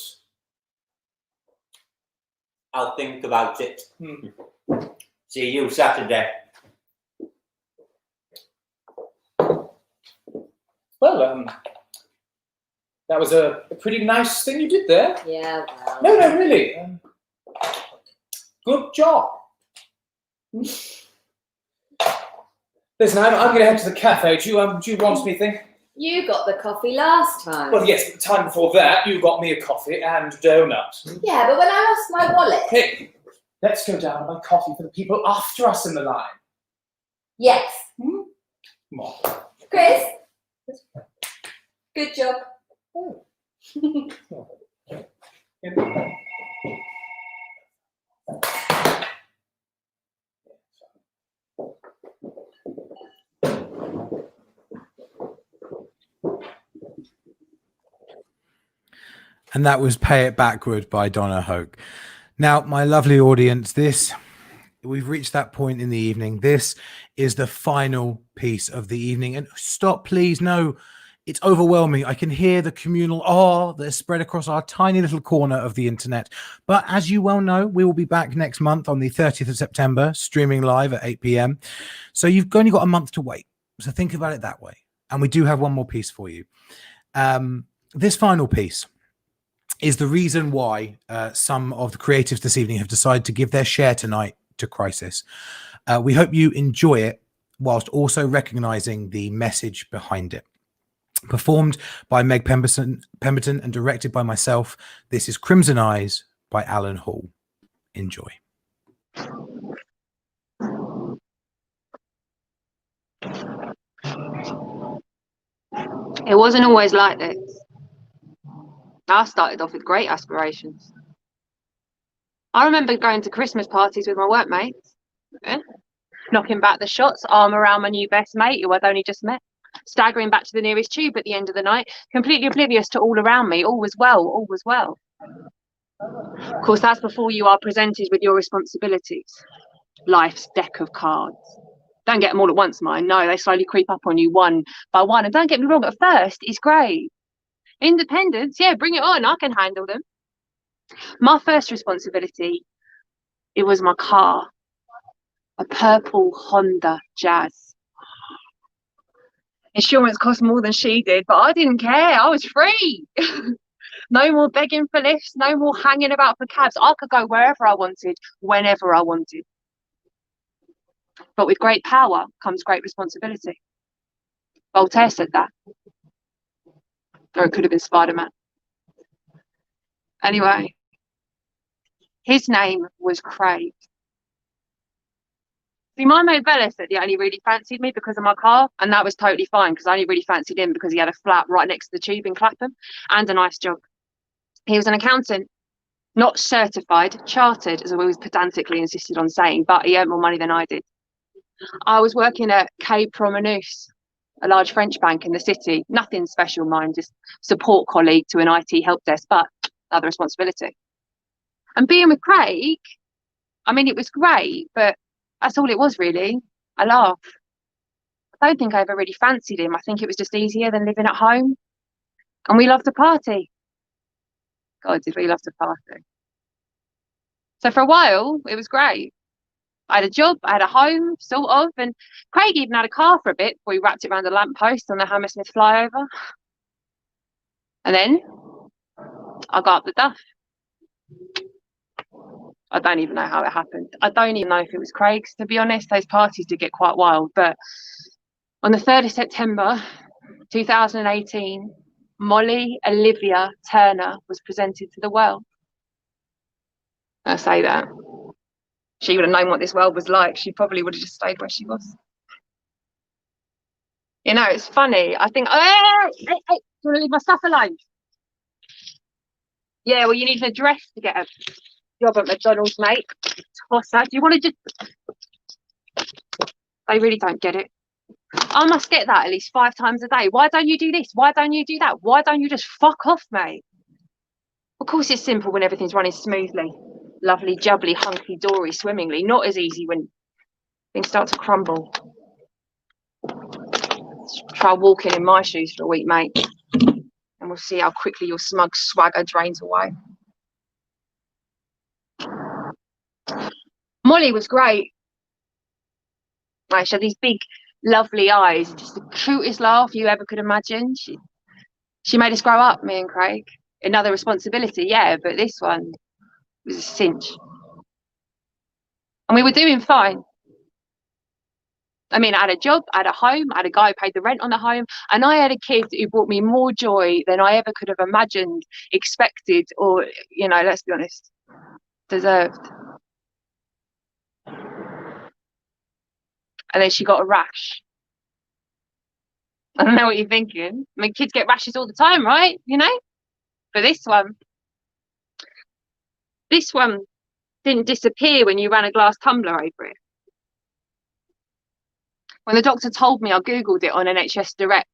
I'll think about it. Hmm. See you Saturday. Well, that was a pretty nice thing you did there. Yeah, well. No, really. Good job. Listen, I'm going to head to the cafe. Do you want anything? You got the coffee last time. Well, yes, but the time before that, you got me a coffee and a donut. Yeah, but when I lost my wallet. Hey, let's go down and buy coffee for the people after us in the line. Yes. Come on. Chris. Good job. Oh. And that was Pay It Backward by Donna Hoke. Now, my lovely audience, we've reached that point in the evening. This is the final piece of the evening. And stop, please. No, it's overwhelming. I can hear the communal awe that's spread across our tiny little corner of the internet. But as you well know, we will be back next month on the 30th of September, streaming live at 8 p.m. So you've only got a month to wait. So think about it that way. And we do have one more piece for you. This final piece is the reason why some of the creatives this evening have decided to give their share tonight to Crisis. We hope you enjoy it whilst also recognizing the message behind it. Performed by Meg Pemberton and directed by myself, this is Crimson Eyes by Alan Hall. Enjoy. It wasn't always like this. I started off with great aspirations. I remember going to Christmas parties with my workmates, knocking back the shots, arm around my new best mate who I'd only just met, staggering back to the nearest tube at the end of the night, completely oblivious to all around me. All was well, all was well. Of course, that's before you are presented with your responsibilities. Life's deck of cards. Don't get them all at once, mind. No, they slowly creep up on you one by one. And don't get me wrong, at first, it's great. Independence, yeah, bring it on. I can handle them. My first responsibility, it was my car. A purple Honda Jazz. Insurance cost more than she did, but I didn't care. I was free. No more begging for lifts, no more hanging about for cabs. I could go wherever I wanted, whenever I wanted. But with great power comes great responsibility. Voltaire said that. Or it could have been Spider-Man. Anyway, his name was Craig. See, my mate Bella said he only really fancied me because of my car, and that was totally fine because I only really fancied him because he had a flat right next to the tube in Clapham and a nice job. He was an accountant, not certified, chartered, as I always pedantically insisted on saying, but he earned more money than I did. I was working at Quai Promenus, a large French bank in the city. Nothing special, mind, just support colleague to an IT help desk, but other responsibility. And being with Craig, I mean, it was great, but that's all it was, really. A laugh. I don't think I ever really fancied him. I think it was just easier than living at home. And we loved to party. God, did we love to party. So for a while, it was great. I had a job, I had a home, sort of, and Craig even had a car for a bit before he wrapped it around a lamppost on the Hammersmith flyover. And then I got up the duff. I don't even know how it happened. I don't even know if it was Craig's, to be honest. Those parties did get quite wild. But on the 3rd of September 2018, Molly Olivia Turner was presented to the world. I say that. She would have known what this world was like. She probably would have just stayed where she was. You know, it's funny. I think, hey, do you want to leave my stuff alone? Yeah, well, you need an address to get a job at McDonald's, mate. What's that? Do you want to just... They really don't get it. I must get that at least 5 times a day. Why don't you do this? Why don't you do that? Why don't you just fuck off, mate? Of course, it's simple when everything's running smoothly. Lovely, jubbly, hunky-dory, swimmingly. Not as easy when things start to crumble. Try walking in my shoes for a week, mate. And we'll see how quickly your smug swagger drains away. Molly was great. Like, she had these big, lovely eyes. Just the cutest laugh you ever could imagine. She made us grow up, me and Craig. Another responsibility, yeah, but this one was a cinch. And we were doing fine. I mean, I had a job, I had a home, I had a guy who paid the rent on the home, and I had a kid who brought me more joy than I ever could have imagined, expected, or, you know, let's be honest, deserved. And then she got a rash. I don't know what you're thinking. I mean, kids get rashes all the time, right? You know? But this one didn't disappear when you ran a glass tumbler over it. When the doctor told me, I googled it on NHS Direct.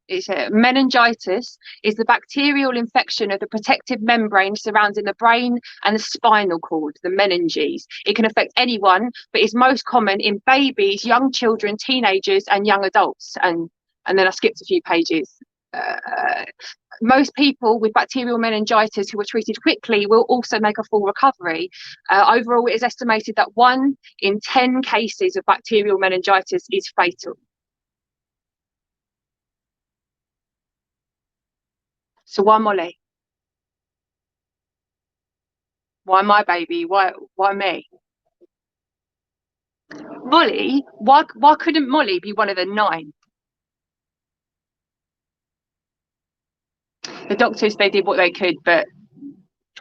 It's meningitis is the bacterial infection of the protective membrane surrounding the brain and the spinal cord, the meninges. It can affect anyone, but is most common in babies, young children, teenagers, and young adults. And then I skipped a few pages. Most people with bacterial meningitis who are treated quickly will also make a full recovery. Overall, it is estimated that 1 in 10 cases of bacterial meningitis is fatal. So why Molly? Why my baby? Why me? Molly? Why couldn't Molly be one of the 9? The doctors, they did what they could, but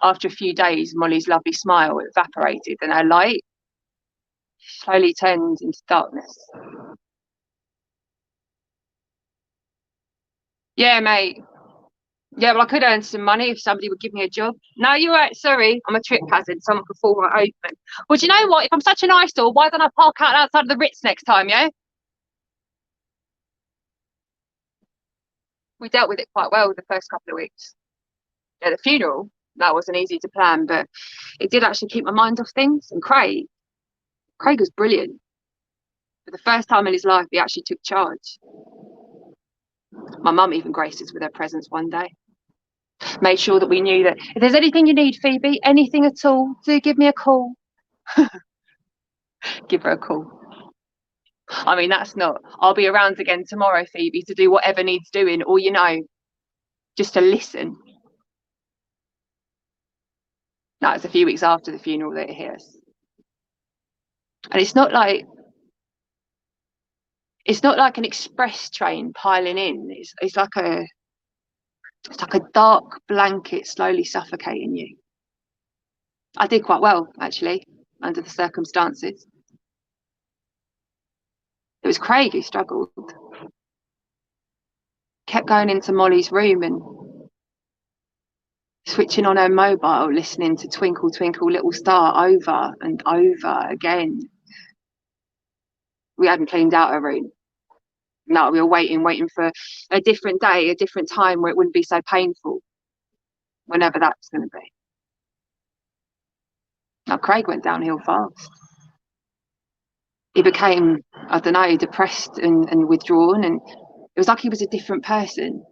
After a few days, Molly's lovely smile evaporated and her light slowly turned into darkness. Yeah, mate. Yeah, well, I could earn some money if somebody would give me a job. No, you're right. Sorry, I'm a trip hazard. Someone could fall right open. Well, do you know what? If I'm such an eyesore, why don't I park out outside of the Ritz next time, yeah? We dealt with it quite well the first couple of weeks. Yeah, the funeral, that wasn't easy to plan, but it did actually keep my mind off things. And Craig was brilliant. For the first time in his life, he actually took charge. My mum even graced us with her presence one day. Made sure that we knew that if there's anything you need, Phoebe, anything at all, do give me a call. Give her a call. I mean, that's not, I'll be around again tomorrow, Phoebe, to do whatever needs doing, or, you know, just to listen. That was a few weeks after the funeral that it hit us. And it's not like an express train piling in. It's like a dark blanket slowly suffocating you. I did quite well, actually, under the circumstances. It was Craig who struggled. Kept going into Molly's room and switching on her mobile, listening to Twinkle, Twinkle, Little Star over and over again. We hadn't cleaned out her room. No, we were waiting for a different day, a different time where it wouldn't be so painful, whenever that's going to be. Now, Craig went downhill fast. He became, I don't know, depressed and withdrawn, and it was like he was a different person.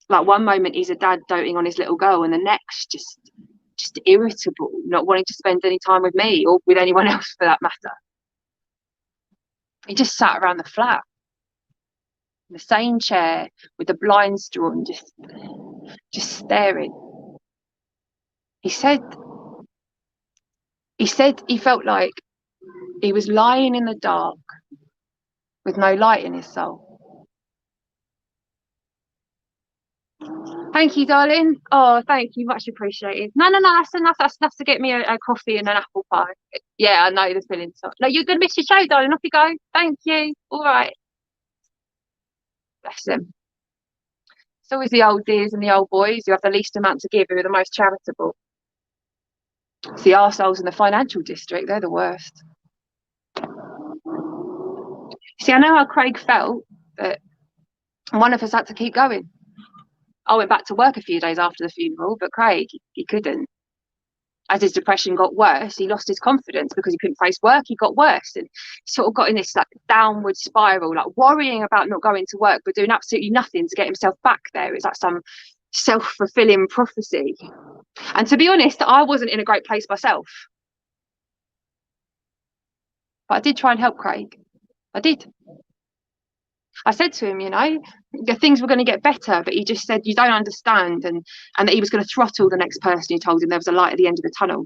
Like one moment he's a dad doting on his little girl, and the next just irritable, not wanting to spend any time with me or with anyone else for that matter. He just sat around the flat in the same chair with the blinds drawn, just staring. He said he felt like he was lying in the dark with no light in his soul. Thank you, darling. Oh, thank you, much appreciated. No, that's enough. That's enough to get me a coffee and an apple pie. Yeah, I know the feeling. No, you're gonna miss your show, darling. Off you go. Thank you. All right. Bless them. It's always the old dears and the old boys who have the least amount to give who are the most charitable. It's the arseholes in the financial district. They're the worst. See, I know how Craig felt, but one of us had to keep going. I went back to work a few days after the funeral, but Craig, he couldn't. As his depression got worse, he lost his confidence because he couldn't face work. He got worse and sort of got in this like downward spiral, like worrying about not going to work, but doing absolutely nothing to get himself back there. It's like some self-fulfilling prophecy. And to be honest, I wasn't in a great place myself. But I did try and help Craig. I did. I said to him, you know, the things were going to get better, but he just said, you don't understand, and that he was going to throttle the next person who told him there was a light at the end of the tunnel.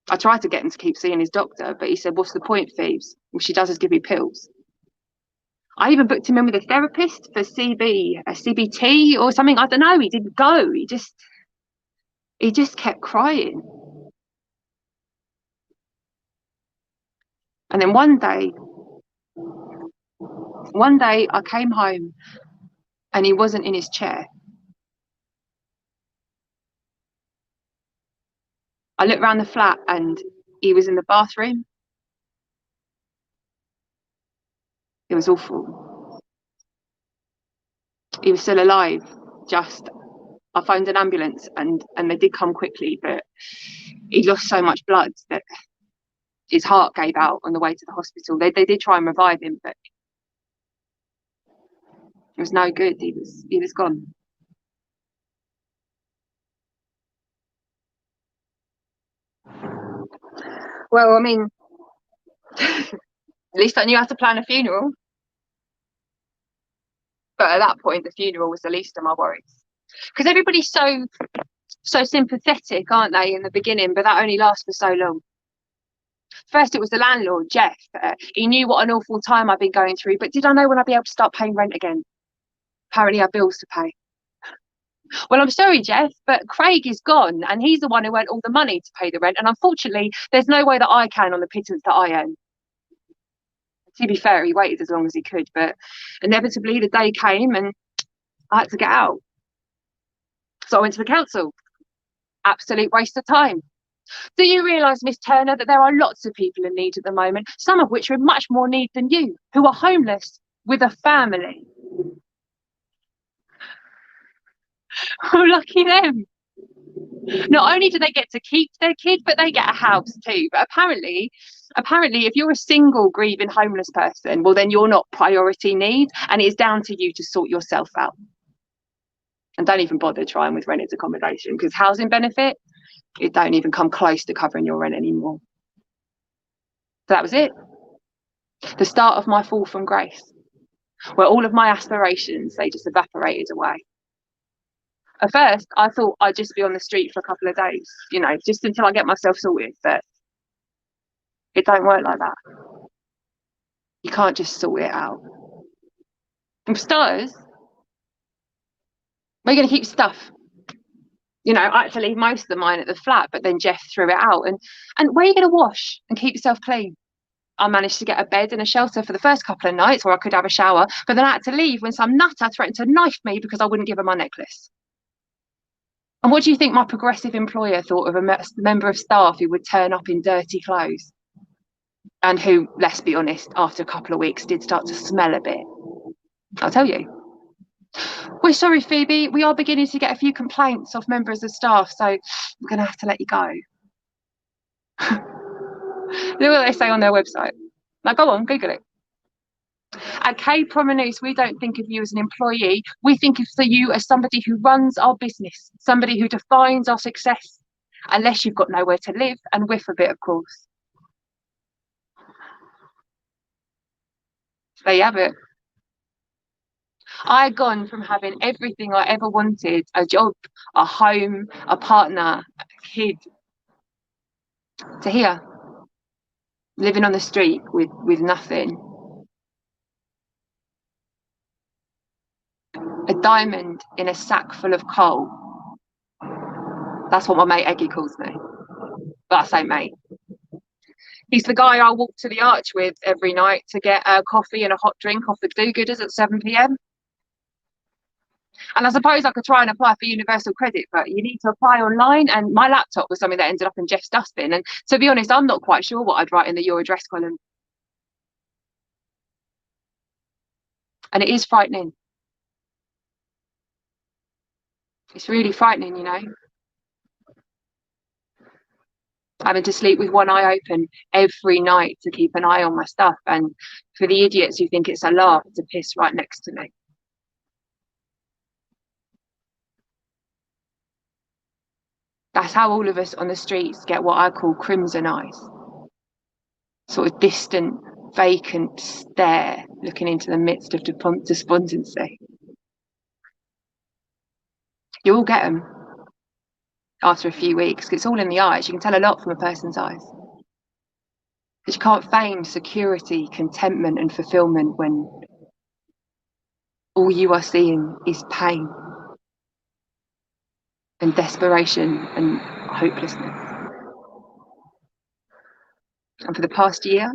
I tried to get him to keep seeing his doctor, but he said, what's the point, Phoebes? All she does is give me pills. I even booked him in with a therapist for CBT or something. I don't know. He didn't go. He just kept crying. And then one day I came home and he wasn't in his chair. I looked around the flat and he was in the bathroom. It was awful. He was still alive, just I phoned an ambulance and they did come quickly, but he lost so much blood that his heart gave out on the way to the hospital. They did try and revive him, but it was no good. He was gone. Well, I mean, at least I knew how to plan a funeral. But at that point, the funeral was the least of my worries. Because everybody's so sympathetic, aren't they, in the beginning, but that only lasts for so long. First, it was the landlord, Jeff. He knew what an awful time I'd been going through, but did I know when I'd be able to start paying rent again? Apparently, I had bills to pay. Well, I'm sorry, Jeff, but Craig is gone and he's the one who earned all the money to pay the rent. And unfortunately, there's no way that I can on the pittance that I earn. To be fair, he waited as long as he could, but inevitably the day came and I had to get out. So I went to the council. Absolute waste of time. Do you realise, Miss Turner, that there are lots of people in need at the moment, some of which are in much more need than you, who are homeless with a family? Oh, lucky them. Not only do they get to keep their kid, but they get a house too. But apparently, if you're a single grieving homeless person, well, then you're not priority need, and it's down to you to sort yourself out. And don't even bother trying with rented accommodation, because housing benefit, it don't even come close to covering your rent anymore. So that was it. The start of my fall from grace, where all of my aspirations, they just evaporated away. At first, I thought I'd just be on the street for a couple of days, you know, just until I get myself sorted, but it don't work like that. You can't just sort it out. And for starters, where are you going to keep stuff? You know, I had to leave most of mine at the flat, but then Jeff threw it out. And where are you going to wash and keep yourself clean? I managed to get a bed and a shelter for the first couple of nights where I could have a shower, but then I had to leave when some nutter threatened to knife me because I wouldn't give her my necklace. And what do you think my progressive employer thought of a member of staff who would turn up in dirty clothes? And who, let's be honest, after a couple of weeks did start to smell a bit. I'll tell you. We're sorry, Phoebe, we are beginning to get a few complaints of members of staff, so we're going to have to let you go. Look what they say on their website. Now go on, Google it. At K Promenade, we don't think of you as an employee. We think of you as somebody who runs our business, somebody who defines our success, unless you've got nowhere to live and whiff a bit, of course. There you have it. I had gone from having everything I ever wanted, a job, a home, a partner, a kid, to here, living on the street with nothing. A diamond in a sack full of coal. That's what my mate Eggy calls me. But I say mate. He's the guy I walk to the arch with every night to get a coffee and a hot drink off the do-gooders at 7 p.m. And I suppose I could try and apply for universal credit, but you need to apply online, and my laptop was something that ended up in Jeff's dustbin. And to be honest, I'm not quite sure what I'd write in the your address column. And it is frightening. It's really frightening, you know. Having to sleep with one eye open every night to keep an eye on my stuff, and for the idiots who think it's a laugh to piss right next to me. That's how all of us on the streets get what I call crimson eyes. Sort of distant, vacant stare looking into the midst of despondency. You all get them after a few weeks. It's all in the eyes. You can tell a lot from a person's eyes. But you can't feign security, contentment and fulfillment when all you are seeing is pain and desperation and hopelessness. And for the past year,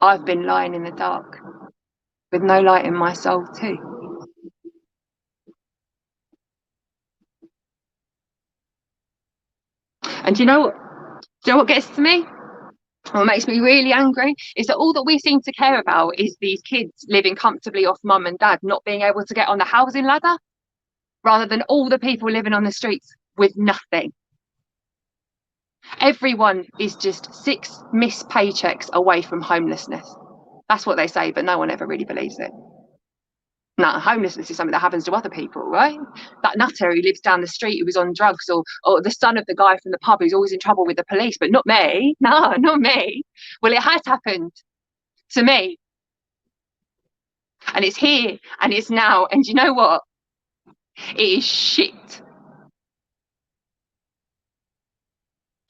I've been lying in the dark with no light in my soul too. And do you know what gets to me? What makes me really angry is that all that we seem to care about is these kids living comfortably off mum and dad, not being able to get on the housing ladder, rather than all the people living on the streets with nothing. Everyone is just 6 missed paychecks away from homelessness. That's what they say, but no one ever really believes it. No, homelessness is something that happens to other people, right? That nutter who lives down the street who was on drugs, or the son of the guy from the pub who's always in trouble with the police, but not me. No, not me. Well, it has happened to me. And it's here and it's now. And you know what? It is shit.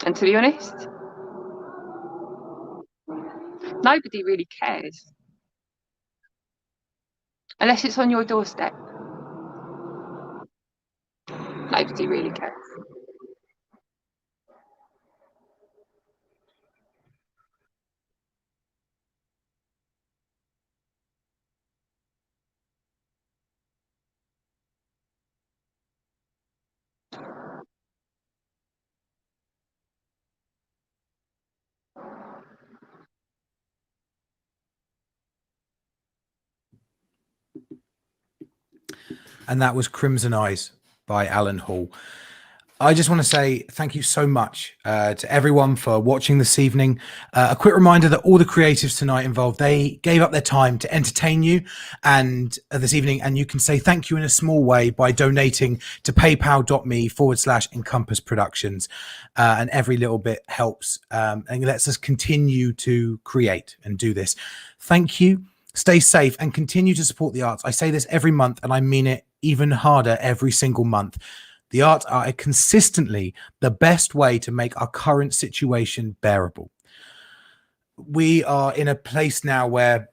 And to be honest, nobody really cares. Unless it's on your doorstep. Nobody really cares. And that was Crimson Eyes by Alan Hall. I just want to say thank you so much to everyone for watching this evening. A quick reminder that all the creatives tonight involved, they gave up their time to entertain you and this evening, and you can say thank you in a small way by donating to paypal.me/Encompass Productions. And every little bit helps and lets us continue to create and do this. Thank you. Stay safe and continue to support the arts. I say this every month and I mean it even harder every single month. The arts are consistently the best way to make our current situation bearable. We are in a place now where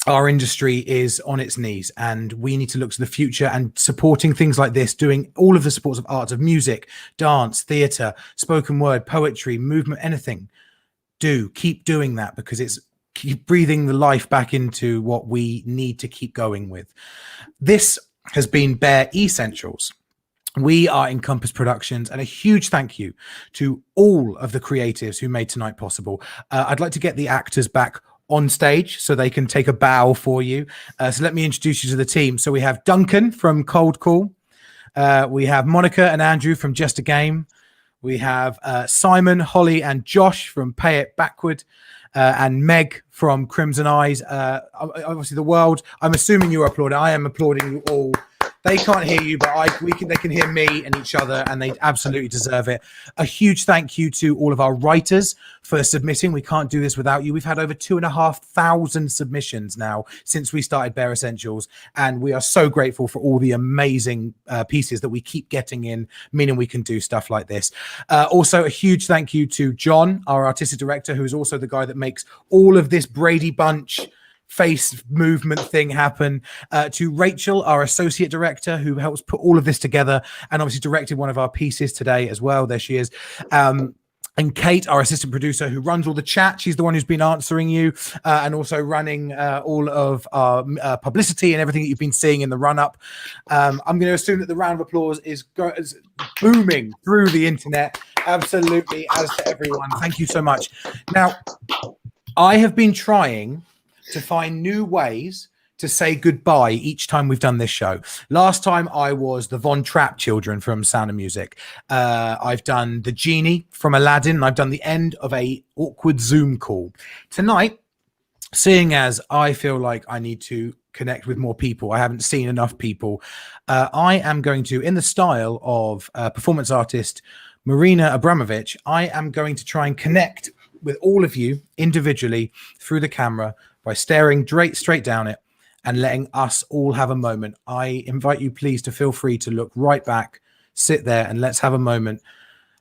our industry is on its knees and we need to look to the future, and supporting things like this, doing all of the supports of arts, of music, dance, theatre, spoken word, poetry, movement, anything. Keep doing that, because it's keep breathing the life back into what we need to keep going with. This has been Bare E-ssentials. We are Encompass Productions, and a huge thank you to all of the creatives who made tonight possible. I'd like to get the actors back on stage so they can take a bow for you. So let me introduce you to the team. So we have Duncan from Cold Call. We have Monica and Andrew from Just a Game. We have Simon, Holly, and Josh from Pay It Backward. And Meg from Crimson Eyes. Obviously the world, I'm assuming you're applauding. I am applauding you all. They can't hear you, but they can hear me and each other, and they absolutely deserve it. A huge thank you to all of our writers for submitting. We can't do this without you. We've had over 2,500 submissions now since we started Bare Essentials, and we are so grateful for all the amazing pieces that we keep getting in, meaning we can do stuff like this. Also, a huge thank you to John, our artistic director, who is also the guy that makes all of this Brady Bunch face movement thing happen, to Rachel, our associate director, who helps put all of this together and obviously directed one of our pieces today as well. There she is. And Kate, our assistant producer, who runs all the chat. She's the one who's been answering you and also running all of our publicity and everything that you've been seeing in the run-up. I'm going to assume that the round of applause is booming through the internet. Absolutely, as to everyone. Thank you so much. Now, I have been trying to find new ways to say goodbye each time we've done this show. Last time I was the Von Trapp children from Sound of Music. I've done the genie from Aladdin, and I've done the end of a awkward Zoom call. Tonight, seeing as I feel like I need to connect with more people, I haven't seen enough people, I am going to, in the style of performance artist Marina Abramovich, I am going to try and connect with all of you individually through the camera by staring straight down it and letting us all have a moment. I invite you, please, to feel free to look right back, sit there, and let's have a moment.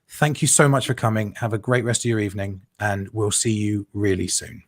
Thank you so much for coming. Have a great rest of your evening, and we'll see you really soon.